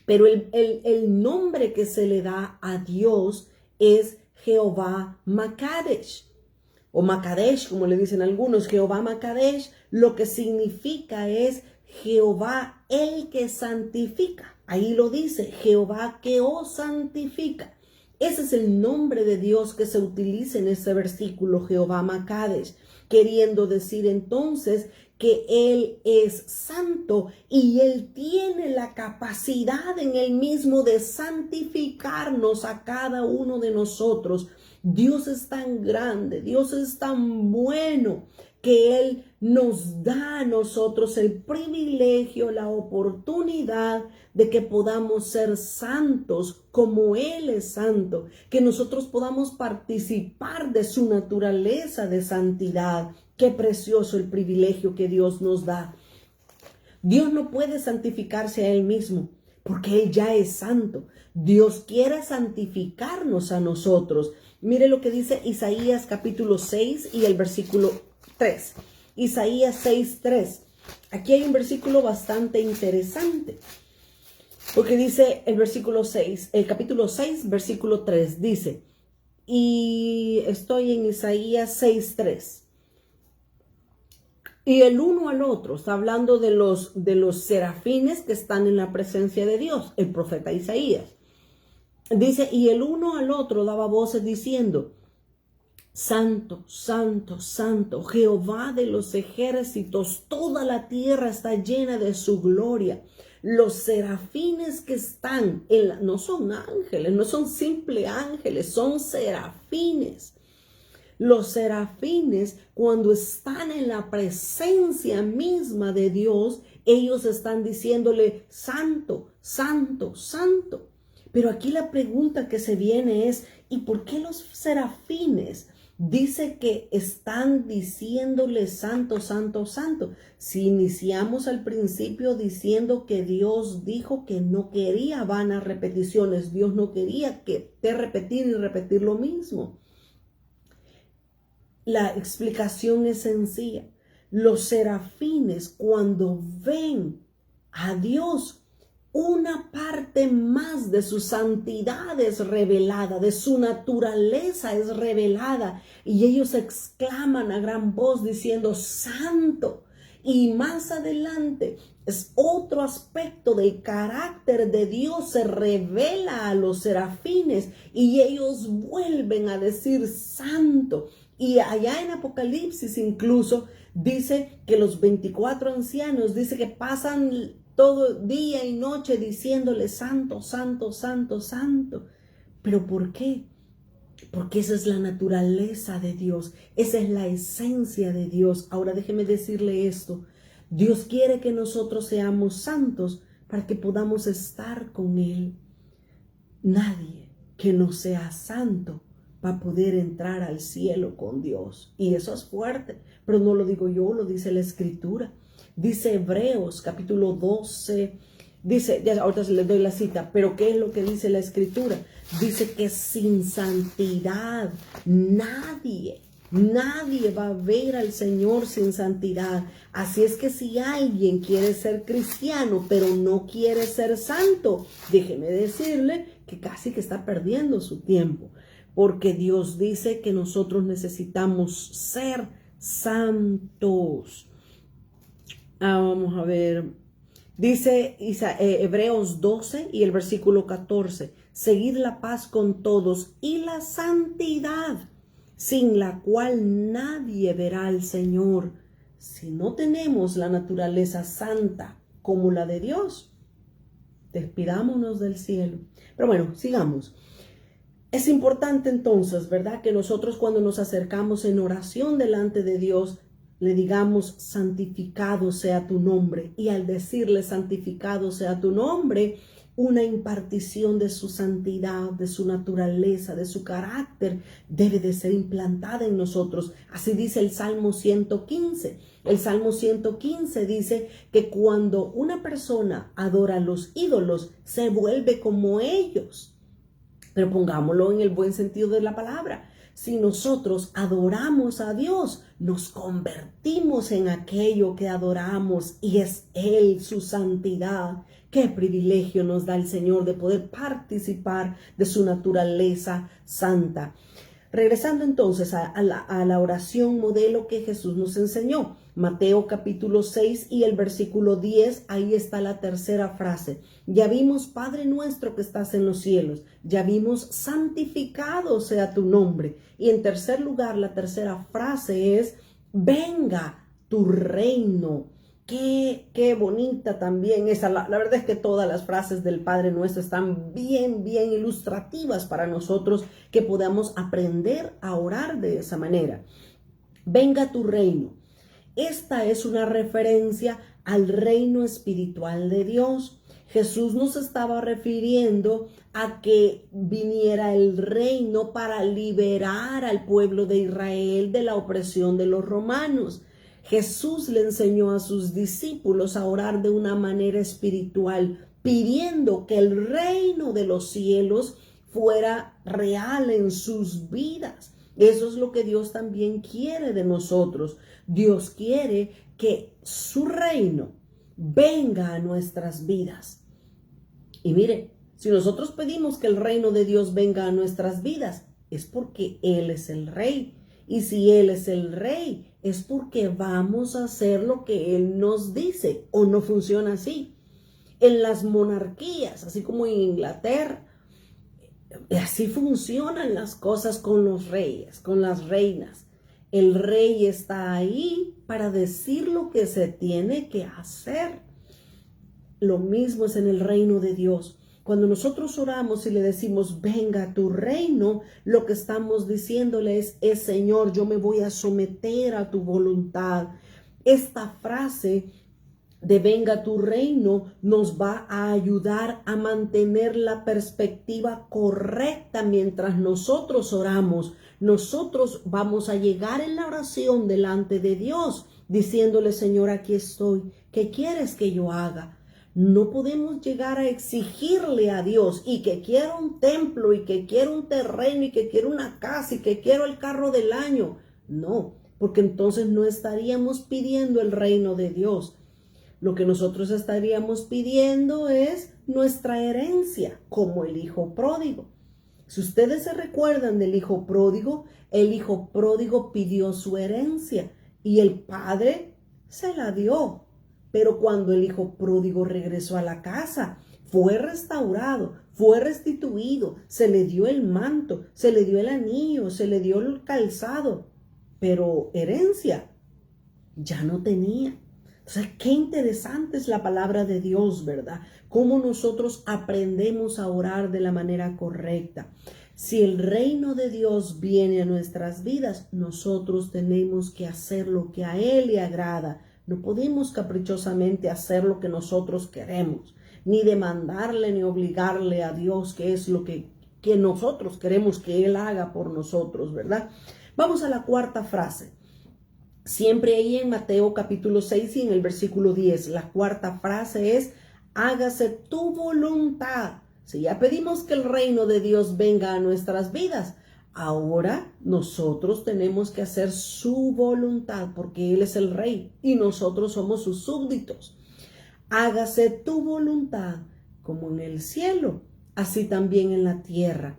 S1: pero el nombre que se le da a Dios es Jehová Makadesh, o Makadesh, como le dicen algunos. Jehová Makadesh, lo que significa es Jehová el que santifica. Ahí lo dice, Jehová que os santifica. Ese es el nombre de Dios que se utiliza en este versículo, Jehová Makadesh, queriendo decir entonces que Él es santo y Él tiene la capacidad en Él mismo de santificarnos a cada uno de nosotros. Dios es tan grande, Dios es tan bueno, que Él nos da a nosotros el privilegio, la oportunidad de que podamos ser santos como Él es santo, que nosotros podamos participar de su naturaleza de santidad. Qué precioso el privilegio que Dios nos da. Dios no puede santificarse a Él mismo, porque Él ya es santo. Dios quiere santificarnos a nosotros. Mire lo que dice Isaías capítulo 6 y el versículo 3. Isaías 6, 3. Aquí hay un versículo bastante interesante, porque dice el versículo 6, el capítulo 6, versículo 3, dice, y estoy en Isaías 6, 3. Y el uno al otro, está hablando de los serafines que están en la presencia de Dios, el profeta Isaías. Dice, y el uno al otro daba voces diciendo: Santo, santo, santo, Jehová de los ejércitos, toda la tierra está llena de su gloria. Los serafines que están no son ángeles, no son simples ángeles, son serafines. Los serafines, cuando están en la presencia misma de Dios, ellos están diciéndole: santo, santo, santo. Pero aquí la pregunta que se viene es: ¿y por qué los serafines dice que están diciéndole santo, santo, santo? Si iniciamos al principio diciendo que Dios dijo que no quería vanas repeticiones, Dios no quería que te repetir y repetir lo mismo. La explicación es sencilla. Los serafines, cuando ven a Dios, una parte más de su santidad es revelada, de su naturaleza es revelada, y ellos exclaman a gran voz diciendo: santo. Y más adelante es otro aspecto del carácter de Dios, se revela a los serafines y ellos vuelven a decir santo. Y allá en Apocalipsis incluso dice que los 24 ancianos, dice que pasan todo día y noche diciéndole santo, santo, santo, santo. ¿Pero por qué? Porque esa es la naturaleza de Dios, esa es la esencia de Dios. Ahora déjeme decirle esto: Dios quiere que nosotros seamos santos para que podamos estar con Él. Nadie que no sea santo para poder entrar al cielo con Dios. Y eso es fuerte, pero no lo digo yo, lo dice la Escritura. Dice Hebreos capítulo 12, dice, ya ahorita les doy la cita, pero ¿qué es lo que dice la Escritura? Dice que sin santidad nadie va a ver al Señor sin santidad. Así es que si alguien quiere ser cristiano, pero no quiere ser santo, déjeme decirle que casi que está perdiendo su tiempo. Porque Dios dice que nosotros necesitamos ser santos. Vamos a ver. Dice Hebreos 12 y el versículo 14. Seguid la paz con todos y la santidad, sin la cual nadie verá al Señor. Si no tenemos la naturaleza santa como la de Dios, despidámonos del cielo. Pero bueno, sigamos. Es importante entonces, ¿verdad?, que nosotros cuando nos acercamos en oración delante de Dios, le digamos, santificado sea tu nombre. Y al decirle santificado sea tu nombre, una impartición de su santidad, de su naturaleza, de su carácter, debe de ser implantada en nosotros. Así dice el Salmo 115. El Salmo 115 dice que cuando una persona adora a los ídolos, se vuelve como ellos. Pero pongámoslo en el buen sentido de la palabra. Si nosotros adoramos a Dios, nos convertimos en aquello que adoramos y es Él, su santidad. Qué privilegio nos da el Señor de poder participar de su naturaleza santa. Regresando entonces a la oración modelo que Jesús nos enseñó. Mateo capítulo 6 y el versículo 10, ahí está la tercera frase. Ya vimos, Padre nuestro que estás en los cielos. Ya vimos, santificado sea tu nombre. Y en tercer lugar, la tercera frase es, venga tu reino. Qué bonita también esa. La verdad es que todas las frases del Padre Nuestro están bien ilustrativas para nosotros que podamos aprender a orar de esa manera. Venga tu reino. Esta es una referencia al reino espiritual de Dios. Jesús nos estaba refiriendo a que viniera el reino para liberar al pueblo de Israel de la opresión de los romanos. Jesús le enseñó a sus discípulos a orar de una manera espiritual, pidiendo que el reino de los cielos fuera real en sus vidas. Eso es lo que Dios también quiere de nosotros. Dios quiere que su reino venga a nuestras vidas. Y mire, si nosotros pedimos que el reino de Dios venga a nuestras vidas, es porque Él es el Rey. Y si Él es el Rey, es porque vamos a hacer lo que Él nos dice. ¿O no funciona así? En las monarquías, así como en Inglaterra, así funcionan las cosas con los reyes, con las reinas. El rey está ahí para decir lo que se tiene que hacer. Lo mismo es en el reino de Dios. Cuando nosotros oramos y le decimos, venga a tu reino, lo que estamos diciéndole es, Señor, yo me voy a someter a tu voluntad. Esta frase de venga tu reino nos va a ayudar a mantener la perspectiva correcta mientras nosotros oramos. Nosotros vamos a llegar en la oración delante de Dios diciéndole, Señor, aquí estoy. ¿Qué quieres que yo haga? No podemos llegar a exigirle a Dios y que quiero un templo y que quiero un terreno y que quiero una casa y que quiero el carro del año. No, porque entonces no estaríamos pidiendo el reino de Dios. Lo que nosotros estaríamos pidiendo es nuestra herencia, como el hijo pródigo. Si ustedes se recuerdan del hijo pródigo, el hijo pródigo pidió su herencia y el padre se la dio. Pero cuando el hijo pródigo regresó a la casa, fue restaurado, fue restituido, se le dio el manto, se le dio el anillo, se le dio el calzado, pero herencia ya no tenía. O sea, qué interesante es la palabra de Dios, ¿verdad? Cómo nosotros aprendemos a orar de la manera correcta. Si el reino de Dios viene a nuestras vidas, nosotros tenemos que hacer lo que a Él le agrada. No podemos caprichosamente hacer lo que nosotros queremos, ni demandarle ni obligarle a Dios qué es lo que que nosotros queremos que Él haga por nosotros, ¿verdad? Vamos a la cuarta frase. Siempre ahí en Mateo capítulo 6 y en el versículo 10. La cuarta frase es: hágase tu voluntad. Si ya pedimos que el reino de Dios venga a nuestras vidas, ahora nosotros tenemos que hacer su voluntad, porque Él es el rey y nosotros somos sus súbditos. Hágase tu voluntad como en el cielo, así también en la tierra.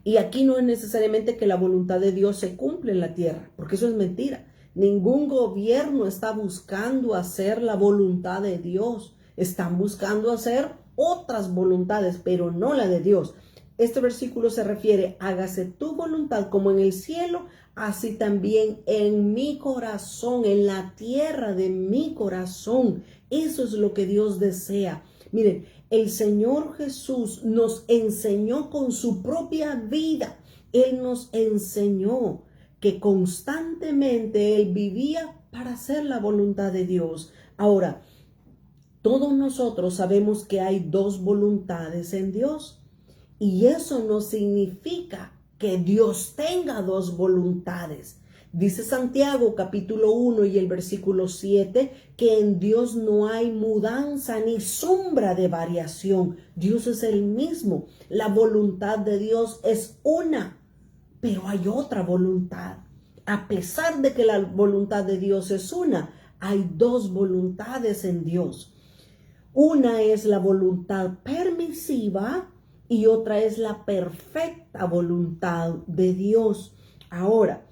S1: Y aquí no es necesariamente que la voluntad de Dios se cumpla en la tierra, porque eso es mentira. Ningún gobierno está buscando hacer la voluntad de Dios. Están buscando hacer otras voluntades, pero no la de Dios. Este versículo se refiere: hágase tu voluntad como en el cielo, así también en mi corazón, en la tierra de mi corazón. Eso es lo que Dios desea. Miren, el Señor Jesús nos enseñó con su propia vida. Él nos enseñó que constantemente Él vivía para hacer la voluntad de Dios. Ahora, todos nosotros sabemos que hay dos voluntades en Dios. Y eso no significa que Dios tenga dos voluntades. Dice Santiago capítulo 1 y el versículo 7 que en Dios no hay mudanza ni sombra de variación. Dios es el mismo. La voluntad de Dios es una, pero hay otra voluntad. A pesar de que la voluntad de Dios es una, hay dos voluntades en Dios. Una es la voluntad permisiva y otra es la perfecta voluntad de Dios. Ahora,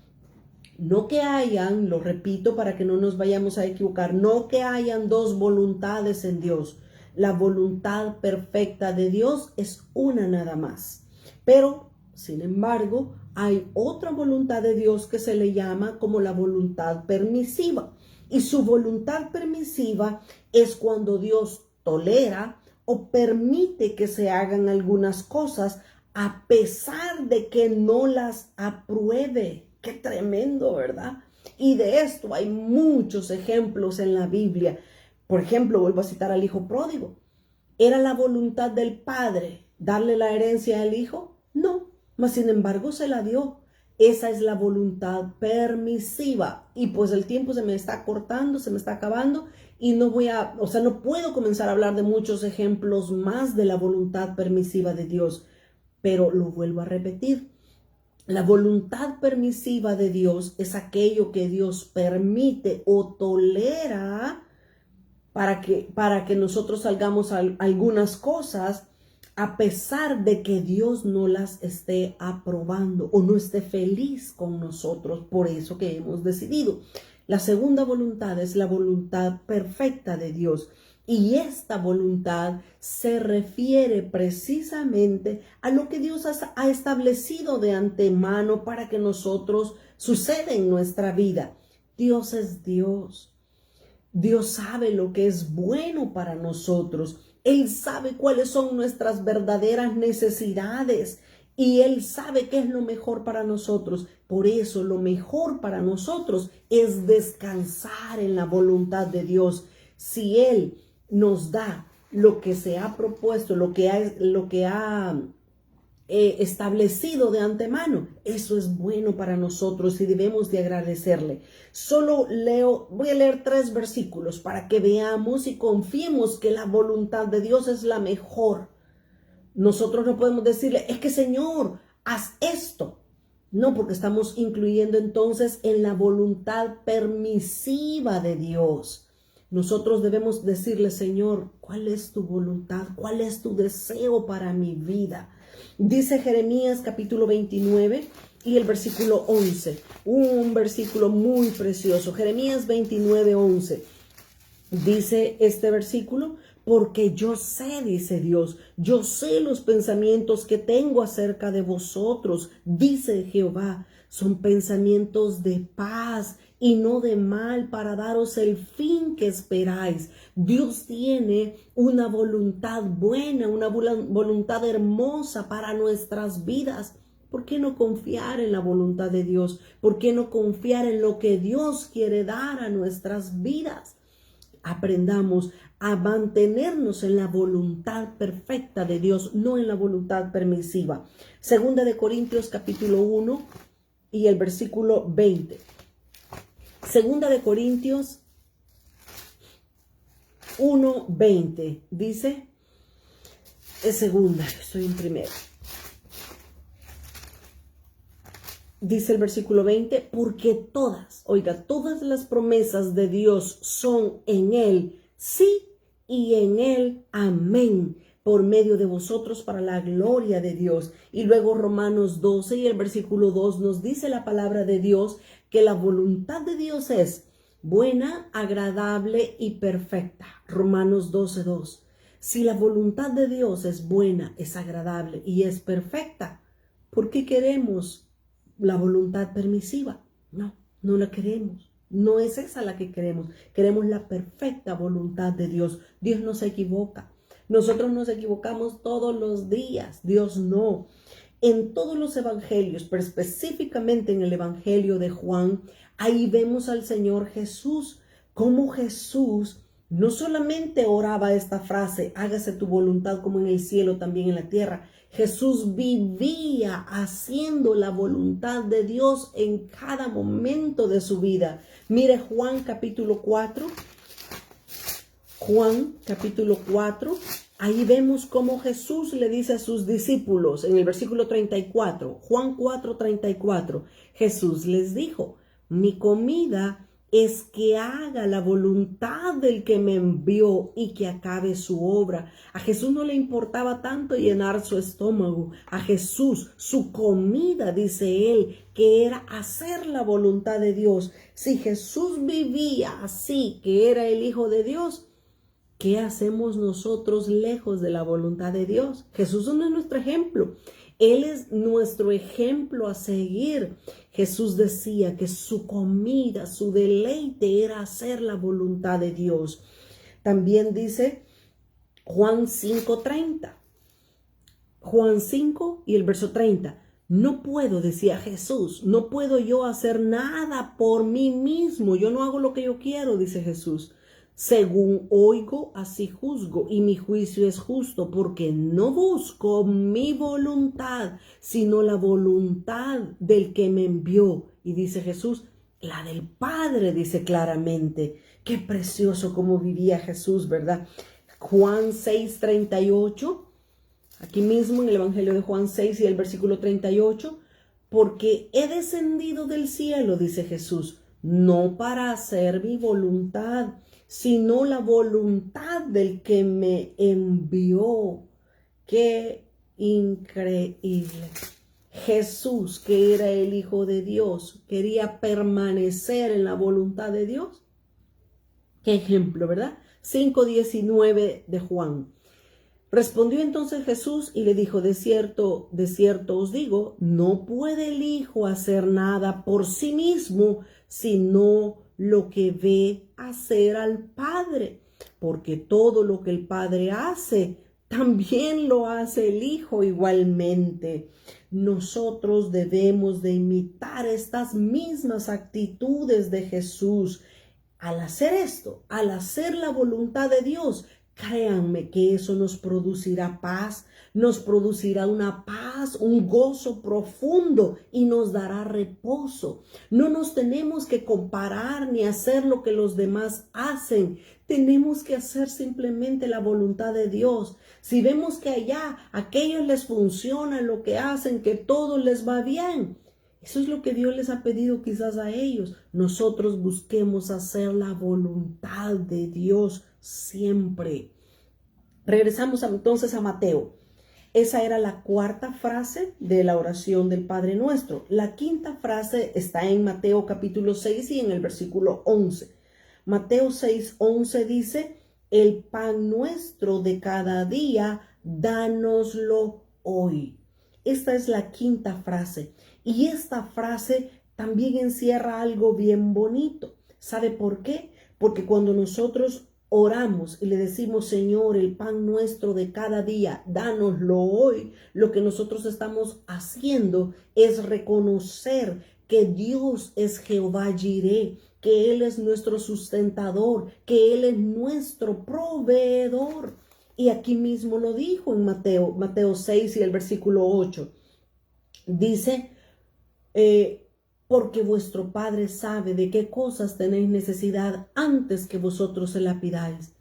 S1: no que hayan, lo repito para que no nos vayamos a equivocar, no que hayan dos voluntades en Dios. La voluntad perfecta de Dios es una nada más. Pero, sin embargo, hay otra voluntad de Dios que se le llama como la voluntad permisiva. Y su voluntad permisiva es cuando Dios tolera o permite que se hagan algunas cosas a pesar de que no las apruebe. Qué tremendo, ¿verdad? Y de esto hay muchos ejemplos en la Biblia. Por ejemplo, vuelvo a citar al hijo pródigo. ¿Era la voluntad del padre darle la herencia al hijo? No, mas sin embargo se la dio. Esa es la voluntad permisiva. Y pues el tiempo se me está cortando, se me está acabando y no puedo comenzar a hablar de muchos ejemplos más de la voluntad permisiva de Dios. Pero lo vuelvo a repetir. La voluntad permisiva de Dios es aquello que Dios permite o tolera para que nosotros hagamos algunas cosas a pesar de que Dios no las esté aprobando o no esté feliz con nosotros por eso que hemos decidido. La segunda voluntad es la voluntad perfecta de Dios. Y esta voluntad se refiere precisamente a lo que Dios ha establecido de antemano para que nosotros suceda en nuestra vida. Dios es Dios. Dios sabe lo que es bueno para nosotros. Él sabe cuáles son nuestras verdaderas necesidades y Él sabe qué es lo mejor para nosotros. Por eso lo mejor para nosotros es descansar en la voluntad de Dios. Si Él nos da lo que se ha propuesto, lo que ha establecido de antemano, eso es bueno para nosotros y debemos de agradecerle. Voy a leer 3 versículos para que veamos y confiemos que la voluntad de Dios es la mejor. Nosotros no podemos decirle, es que Señor, haz esto. No, porque estamos incluyendo entonces en la voluntad permisiva de Dios. Nosotros debemos decirle, Señor, ¿cuál es tu voluntad? ¿Cuál es tu deseo para mi vida? Dice Jeremías capítulo 29 y el versículo 11. Un versículo muy precioso. Jeremías 29, 11. Dice este versículo, porque yo sé, dice Dios, yo sé los pensamientos que tengo acerca de vosotros, dice Jehová, son pensamientos de paz y no de mal para daros el fin que esperáis. Dios tiene una voluntad buena, una voluntad hermosa para nuestras vidas. ¿Por qué no confiar en la voluntad de Dios? ¿Por qué no confiar en lo que Dios quiere dar a nuestras vidas? Aprendamos a mantenernos en la voluntad perfecta de Dios, no en la voluntad permisiva. Segunda de Corintios capítulo 1 y el versículo 20. Segunda de Corintios 1:20 dice, es segunda, estoy en primero. Dice el versículo 20, porque todas las promesas de Dios son en Él, sí, y en Él, amén, por medio de vosotros para la gloria de Dios. Y luego Romanos 12 y el versículo 2 nos dice la palabra de Dios que la voluntad de Dios es buena, agradable y perfecta. Romanos 12:2. Si la voluntad de Dios es buena, es agradable y es perfecta, ¿por qué queremos la voluntad permisiva? No la queremos. No es esa la que queremos. Queremos la perfecta voluntad de Dios. Dios no se equivoca. Nosotros nos equivocamos todos los días. Dios no. En todos los evangelios, pero específicamente en el evangelio de Juan, ahí vemos al Señor Jesús. Como Jesús no solamente oraba esta frase, hágase tu voluntad como en el cielo, también en la tierra. Jesús vivía haciendo la voluntad de Dios en cada momento de su vida. Mire Juan capítulo 4. Juan capítulo 4. Ahí vemos cómo Jesús le dice a sus discípulos en el versículo 34. Juan 4:34. Jesús les dijo, mi comida es que haga la voluntad del que me envió y que acabe su obra. A Jesús no le importaba tanto llenar su estómago. A Jesús, su comida, dice él, que era hacer la voluntad de Dios. Si Jesús vivía así, que era el Hijo de Dios, ¿qué hacemos nosotros lejos de la voluntad de Dios? Jesús no es nuestro ejemplo. Él es nuestro ejemplo a seguir. Jesús decía que su comida, su deleite era hacer la voluntad de Dios. También dice Juan 5:30. Juan 5 y el verso 30. No puedo, decía Jesús, no puedo yo hacer nada por mí mismo. Yo no hago lo que yo quiero, dice Jesús. Según oigo, así juzgo, y mi juicio es justo, porque no busco mi voluntad, sino la voluntad del que me envió. Y dice Jesús, la del Padre, dice claramente. Qué precioso cómo vivía Jesús, ¿verdad? Juan 6:38, aquí mismo en el Evangelio de Juan 6 y el versículo 38, porque he descendido del cielo, dice Jesús, no para hacer mi voluntad, sino la voluntad del que me envió. ¡Qué increíble! Jesús, que era el Hijo de Dios, quería permanecer en la voluntad de Dios. ¡Qué ejemplo!, ¿verdad? 5:19 de Juan. Respondió entonces Jesús y le dijo, de cierto os digo, no puede el Hijo hacer nada por sí mismo, sino lo que ve hacer al Padre, porque todo lo que el Padre hace, también lo hace el Hijo igualmente. Nosotros debemos de imitar estas mismas actitudes de Jesús. Al hacer esto, al hacer la voluntad de Dios, créanme que eso nos producirá paz, nos producirá una paz, un gozo profundo y nos dará reposo. No nos tenemos que comparar ni hacer lo que los demás hacen. Tenemos que hacer simplemente la voluntad de Dios. Si vemos que allá a aquellos les funciona lo que hacen, que todo les va bien, eso es lo que Dios les ha pedido quizás a ellos. Nosotros busquemos hacer la voluntad de Dios siempre. Regresamos entonces a Mateo. Esa era la cuarta frase de la oración del Padre Nuestro. La quinta frase está en Mateo capítulo 6 y en el versículo 11. Mateo 6:11 dice, el pan nuestro de cada día, dánoslo hoy. Esta es la quinta frase. Y esta frase también encierra algo bien bonito. ¿Sabe por qué? Porque cuando nosotros oramos y le decimos, Señor, el pan nuestro de cada día, dánoslo hoy, lo que nosotros estamos haciendo es reconocer que Dios es Jehová Jireh, que Él es nuestro sustentador, que Él es nuestro proveedor. Y aquí mismo lo dijo en Mateo 6 y el versículo 8. Dice, porque vuestro Padre sabe de qué cosas tenéis necesidad antes que vosotros se la pidáis.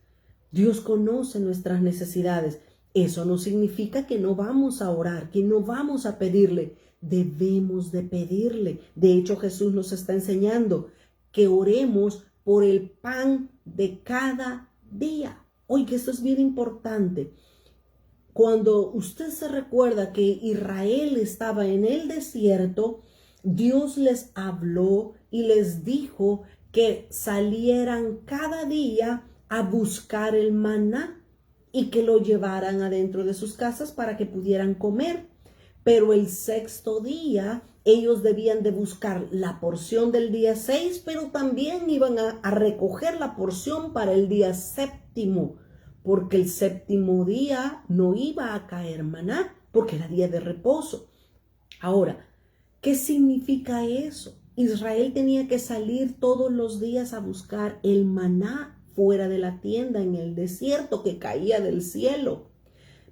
S1: Dios conoce nuestras necesidades. Eso no significa que no vamos a orar, que no vamos a pedirle. Debemos de pedirle. De hecho, Jesús nos está enseñando que oremos por el pan de cada día. Oye, esto es bien importante. Cuando usted se recuerda que Israel estaba en el desierto, Dios les habló y les dijo que salieran cada día a buscar el maná y que lo llevaran adentro de sus casas para que pudieran comer. Pero el sexto día ellos debían de buscar la porción del día 6, pero también iban a recoger la porción para el día séptimo, porque el séptimo día no iba a caer maná, porque era día de reposo. Ahora, ¿qué significa eso? Israel tenía que salir todos los días a buscar el maná fuera de la tienda, en el desierto, que caía del cielo.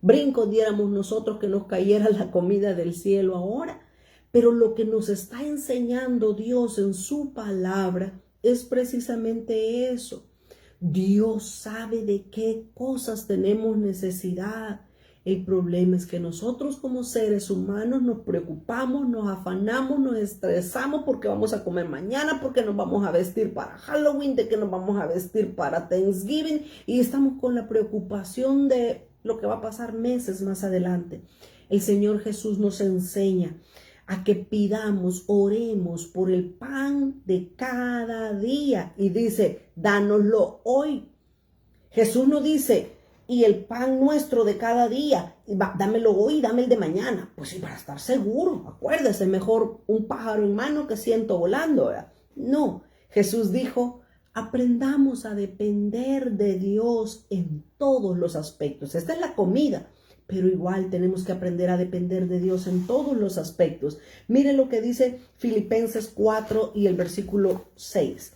S1: Brinco diéramos nosotros que nos cayera la comida del cielo ahora. Pero lo que nos está enseñando Dios en su palabra es precisamente eso. Dios sabe de qué cosas tenemos necesidad. El problema es que nosotros como seres humanos nos preocupamos, nos afanamos, nos estresamos porque vamos a comer mañana, porque nos vamos a vestir para Halloween, de que nos vamos a vestir para Thanksgiving, y estamos con la preocupación de lo que va a pasar meses más adelante. El Señor Jesús nos enseña a que pidamos, oremos por el pan de cada día, y dice, dánoslo hoy. Jesús no dice, y el pan nuestro de cada día, dámelo hoy, dame el de mañana. Pues sí, para estar seguro, acuérdese, mejor un pájaro en mano que 100 volando, ¿verdad? No, Jesús dijo, aprendamos a depender de Dios en todos los aspectos. Esta es la comida, pero igual tenemos que aprender a depender de Dios en todos los aspectos. Mire lo que dice Filipenses 4 y el versículo 6.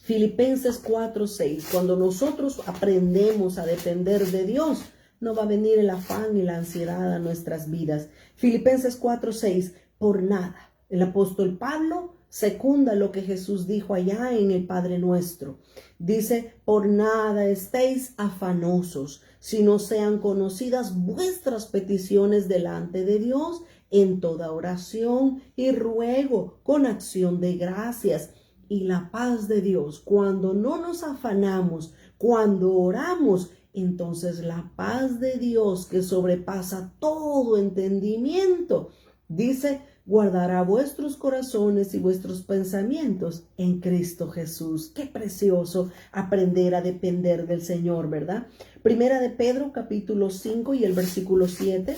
S1: Filipenses 4, 6. Cuando nosotros aprendemos a depender de Dios, no va a venir el afán y la ansiedad a nuestras vidas. Filipenses 4, 6. Por nada. El apóstol Pablo secunda lo que Jesús dijo allá en el Padre Nuestro. Dice, por nada estéis afanosos, sino sean conocidas vuestras peticiones delante de Dios en toda oración y ruego con acción de gracias. Y la paz de Dios, cuando no nos afanamos, cuando oramos, entonces la paz de Dios que sobrepasa todo entendimiento, dice, guardará vuestros corazones y vuestros pensamientos en Cristo Jesús. Qué precioso aprender a depender del Señor, ¿verdad? Primera de Pedro, capítulo 5 y el versículo 7.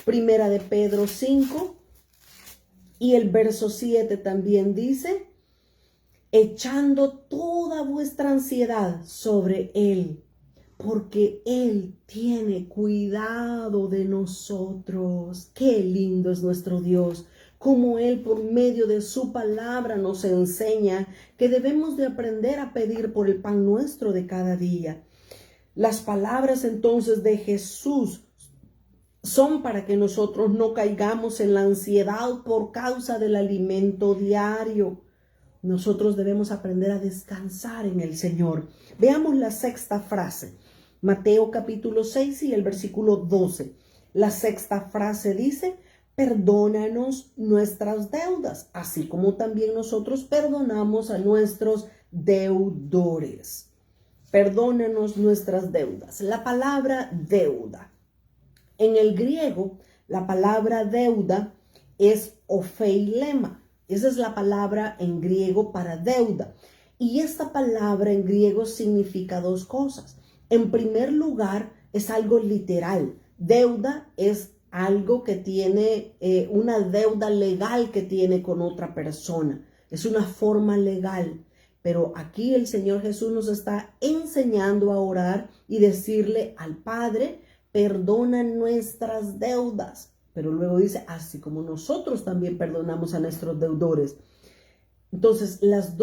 S1: Primera de Pedro 5 y el verso 7 también dice, echando toda vuestra ansiedad sobre Él, porque Él tiene cuidado de nosotros. Qué lindo es nuestro Dios, como Él por medio de su palabra nos enseña que debemos de aprender a pedir por el pan nuestro de cada día. Las palabras entonces de Jesús son para que nosotros no caigamos en la ansiedad por causa del alimento diario. Nosotros debemos aprender a descansar en el Señor. Veamos la sexta frase. Mateo capítulo 6 y el versículo 12. La sexta frase dice, perdónanos nuestras deudas, así como también nosotros perdonamos a nuestros deudores. Perdónanos nuestras deudas. La palabra deuda. En el griego, la palabra deuda es opheilema. Esa es la palabra en griego para deuda. Y esta palabra en griego significa dos cosas. En primer lugar, es algo literal. Deuda es algo que tiene una deuda legal que tiene con otra persona. Es una forma legal. Pero aquí el Señor Jesús nos está enseñando a orar y decirle al Padre, perdona nuestras deudas. Pero luego dice, así como nosotros también perdonamos a nuestros deudores. Entonces, los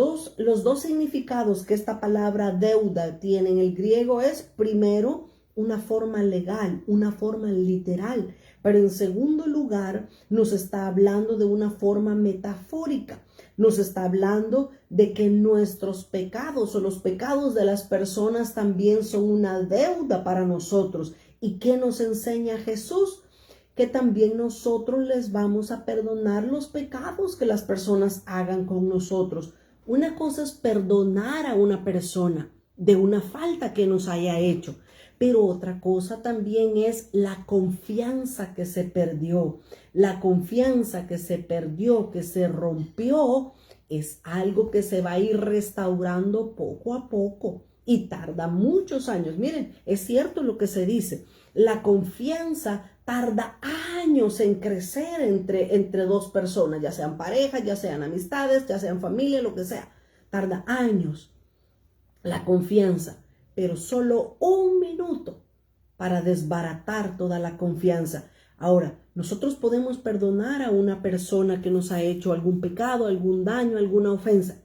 S1: dos significados que esta palabra deuda tiene en el griego es, primero, una forma legal, una forma literal, pero en segundo lugar, nos está hablando de una forma metafórica. Nos está hablando de que nuestros pecados o los pecados de las personas también son una deuda para nosotros. ¿Y qué nos enseña Jesús? Que también nosotros les vamos a perdonar los pecados que las personas hagan con nosotros. Una cosa es perdonar a una persona de una falta que nos haya hecho, pero otra cosa también es la confianza que se perdió. La confianza que se perdió, que se rompió, es algo que se va a ir restaurando poco a poco y tarda muchos años. Miren, es cierto lo que se dice. La confianza tarda años en crecer entre dos personas, ya sean parejas, ya sean amistades, ya sean familia, lo que sea. Tarda años la confianza, pero solo un minuto para desbaratar toda la confianza. Ahora, nosotros podemos perdonar a una persona que nos ha hecho algún pecado, algún daño, alguna ofensa.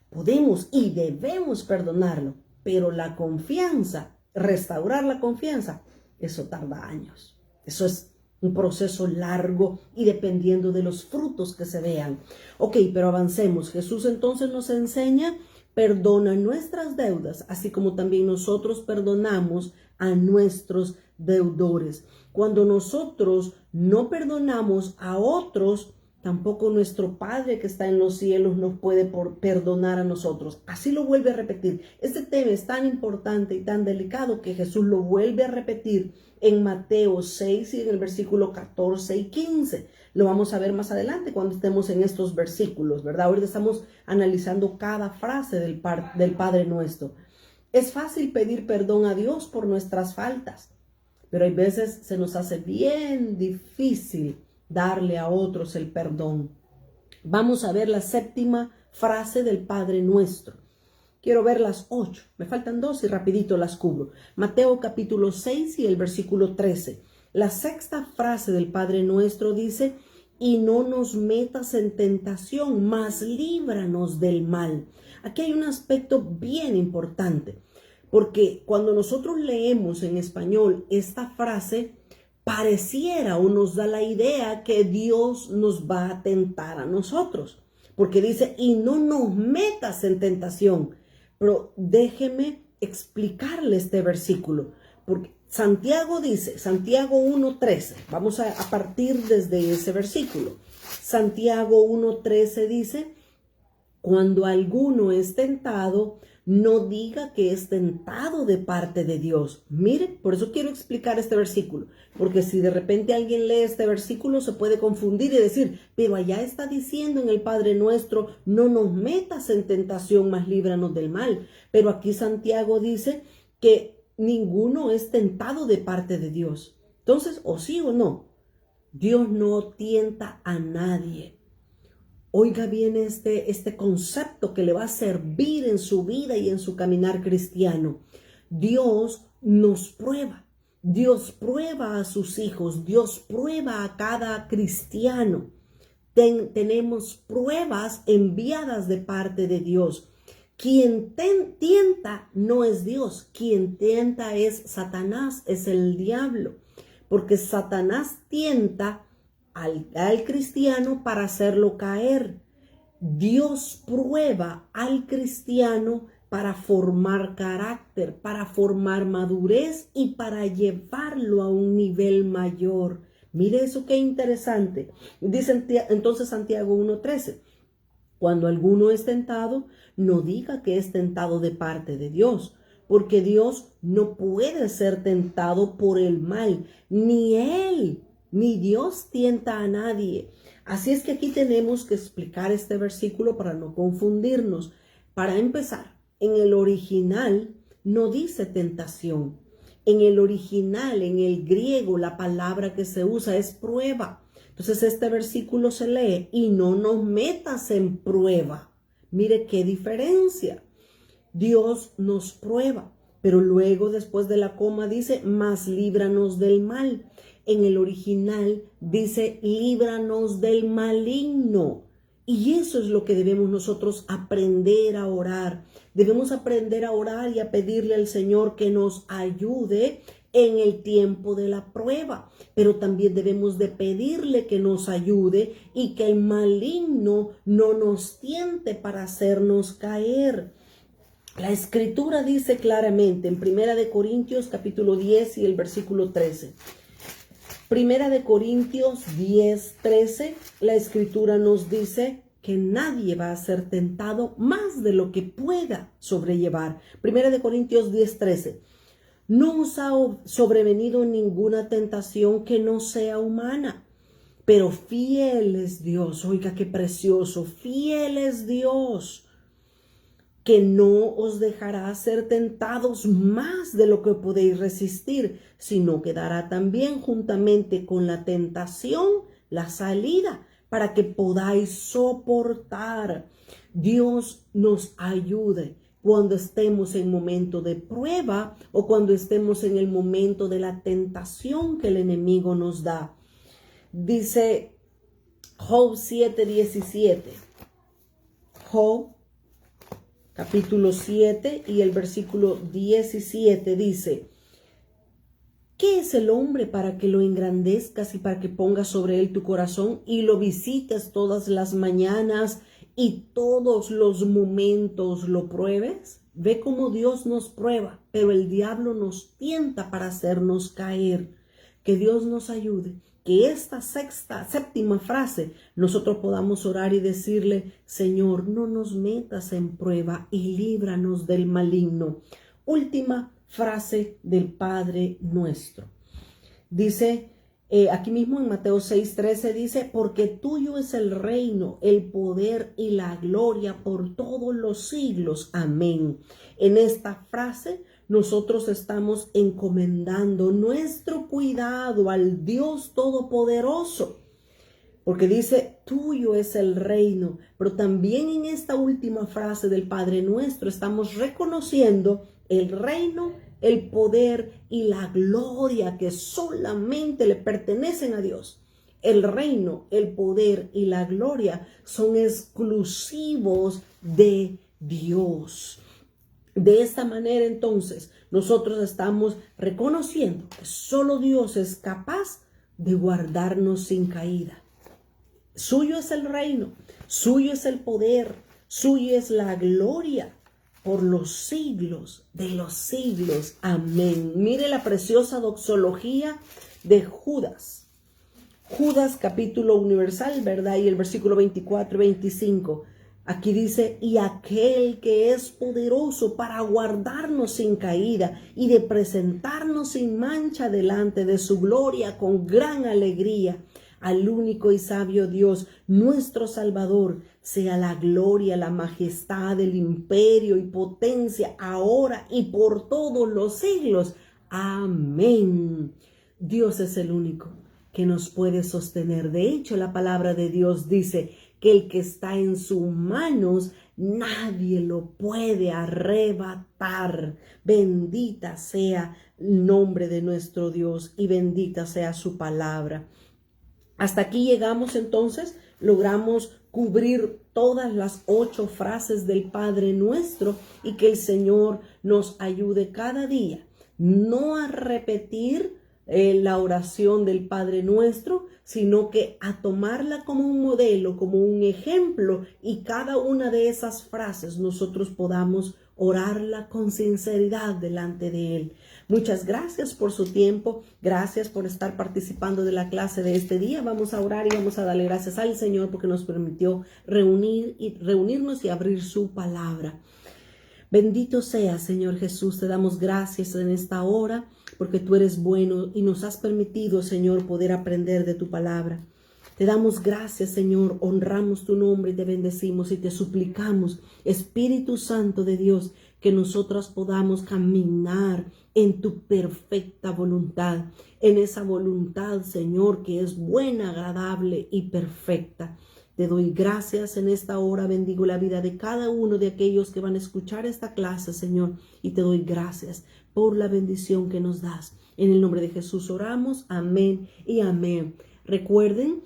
S1: Podemos y debemos perdonarlo, pero la confianza, restaurar la confianza, eso tarda años. Eso es un proceso largo y dependiendo de los frutos que se vean. Ok, pero avancemos. Jesús entonces nos enseña, perdona nuestras deudas, así como también nosotros perdonamos a nuestros deudores. Cuando nosotros no perdonamos a otros, tampoco nuestro Padre que está en los cielos nos puede perdonar a nosotros. Así lo vuelve a repetir. Este tema es tan importante y tan delicado que Jesús lo vuelve a repetir en Mateo 6 y en el versículo 14 y 15. Lo vamos a ver más adelante cuando estemos en estos versículos, ¿verdad? Ahorita estamos analizando cada frase del Padre Nuestro. Es fácil pedir perdón a Dios por nuestras faltas, pero hay veces se nos hace bien difícil darle a otros el perdón. Vamos a ver la séptima frase del Padre Nuestro. Quiero ver las 8. Me faltan 2 y rapidito las cubro. Mateo capítulo 6 y el versículo 13. La sexta frase del Padre Nuestro dice, y no nos metas en tentación, mas líbranos del mal. Aquí hay un aspecto bien importante, porque cuando nosotros leemos en español esta frase, pareciera o nos da la idea que Dios nos va a tentar a nosotros, porque dice, y no nos metas en tentación. Pero déjeme explicarle este versículo, porque Santiago dice, Santiago 1:13, vamos a partir desde ese versículo. Santiago 1:13 dice, cuando alguno es tentado, no diga que es tentado de parte de Dios. Mire, por eso quiero explicar este versículo, porque si de repente alguien lee este versículo se puede confundir y decir, pero allá está diciendo en el Padre Nuestro, no nos metas en tentación, mas líbranos del mal. Pero aquí Santiago dice que ninguno es tentado de parte de Dios. Entonces, o sí o no, Dios no tienta a nadie. Oiga bien este concepto que le va a servir en su vida y en su caminar cristiano. Dios nos prueba. Dios prueba a sus hijos. Dios prueba a cada cristiano. Tenemos pruebas enviadas de parte de Dios. Quien tienta no es Dios. Quien tienta es Satanás, es el diablo. Porque Satanás tienta al cristiano para hacerlo caer. Dios prueba al cristiano para formar carácter, para formar madurez y para llevarlo a un nivel mayor. Mire eso qué interesante. Dice entonces Santiago 1:13. Cuando alguno es tentado, no diga que es tentado de parte de Dios, porque Dios no puede ser tentado por el mal, ni Él ni Dios tienta a nadie. Así es que aquí tenemos que explicar este versículo para no confundirnos. Para empezar, en el original no dice tentación. En el original, en el griego, la palabra que se usa es prueba. Entonces este versículo se lee, y no nos metas en prueba. Mire qué diferencia. Dios nos prueba, pero luego después de la coma dice, mas líbranos del mal. En el original dice, líbranos del maligno. Y eso es lo que debemos nosotros aprender a orar. Debemos aprender a orar y a pedirle al Señor que nos ayude en el tiempo de la prueba. Pero también debemos de pedirle que nos ayude y que el maligno no nos tiente para hacernos caer. La Escritura dice claramente en 1 Corintios capítulo 10 y el versículo 13. 1 Corintios 10, 13, la Escritura nos dice que nadie va a ser tentado más de lo que pueda sobrellevar. 1 Corintios 10, 13. No os ha sobrevenido ninguna tentación que no sea humana, pero fiel es Dios. Oiga, qué precioso. Fiel es Dios, que no os dejará ser tentados más de lo que podéis resistir, sino que dará también juntamente con la tentación la salida para que podáis soportar. Dios nos ayude cuando estemos en momento de prueba o cuando estemos en el momento de la tentación que el enemigo nos da. Dice Job 7:17. Job capítulo 7 y el versículo 17 dice: ¿qué es el hombre para que lo engrandezcas y para que pongas sobre él tu corazón y lo visites todas las mañanas y todos los momentos lo pruebes? Ve cómo Dios nos prueba, pero el diablo nos tienta para hacernos caer. Que Dios nos ayude. Que esta séptima frase nosotros podamos orar y decirle: Señor, no nos metas en prueba y líbranos del maligno. Última frase del Padre Nuestro. Dice, aquí mismo en Mateo 6:13 dice: porque tuyo es el reino, el poder y la gloria por todos los siglos. Amén. En esta frase nosotros estamos encomendando nuestro cuidado al Dios Todopoderoso, porque dice: tuyo es el reino. Pero también en esta última frase del Padre Nuestro estamos reconociendo el reino, el poder y la gloria que solamente le pertenecen a Dios. El reino, el poder y la gloria son exclusivos de Dios. De esta manera, entonces, nosotros estamos reconociendo que solo Dios es capaz de guardarnos sin caída. Suyo es el reino, suyo es el poder, suya es la gloria por los siglos de los siglos. Amén. Mire la preciosa doxología de Judas. Judas, capítulo universal, ¿verdad? Y el versículo 24 y 25. Aquí dice: y aquel que es poderoso para guardarnos sin caída y de presentarnos sin mancha delante de su gloria con gran alegría. Al único y sabio Dios, nuestro Salvador, sea la gloria, la majestad, el imperio y potencia, ahora y por todos los siglos. Amén. Dios es el único que nos puede sostener. De hecho, la palabra de Dios dice que el que está en sus manos, nadie lo puede arrebatar. Bendita sea el nombre de nuestro Dios y bendita sea su palabra. Hasta aquí llegamos entonces, logramos cubrir todas las 8 frases del Padre Nuestro, y que el Señor nos ayude cada día no a repetir la oración del Padre Nuestro, sino que a tomarla como un modelo, como un ejemplo, y cada una de esas frases nosotros podamos orarla con sinceridad delante de Él. Muchas gracias por su tiempo, gracias por estar participando de la clase de este día. Vamos a orar y vamos a darle gracias al Señor porque nos permitió reunirnos y abrir su palabra. Bendito sea, Señor Jesús, te damos gracias en esta hora porque tú eres bueno y nos has permitido, Señor, poder aprender de tu palabra. Te damos gracias, Señor, honramos tu nombre y te bendecimos y te suplicamos, Espíritu Santo de Dios, que nosotros podamos caminar en tu perfecta voluntad, en esa voluntad, Señor, que es buena, agradable y perfecta. Te doy gracias en esta hora, bendigo la vida de cada uno de aquellos que van a escuchar esta clase, Señor, y te doy gracias por la bendición que nos das. En el nombre de Jesús oramos, amén y amén. Recuerden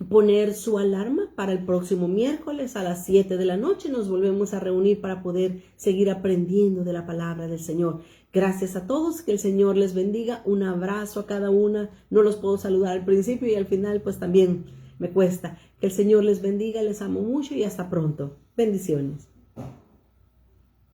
S1: poner su alarma para el próximo miércoles a las 7 de la noche. Nos volvemos a reunir para poder seguir aprendiendo de la palabra del Señor. Gracias a todos, que el Señor les bendiga. Un abrazo a cada una. No los puedo saludar al principio y al final pues también me cuesta. Que el Señor les bendiga, les amo mucho y hasta pronto. Bendiciones.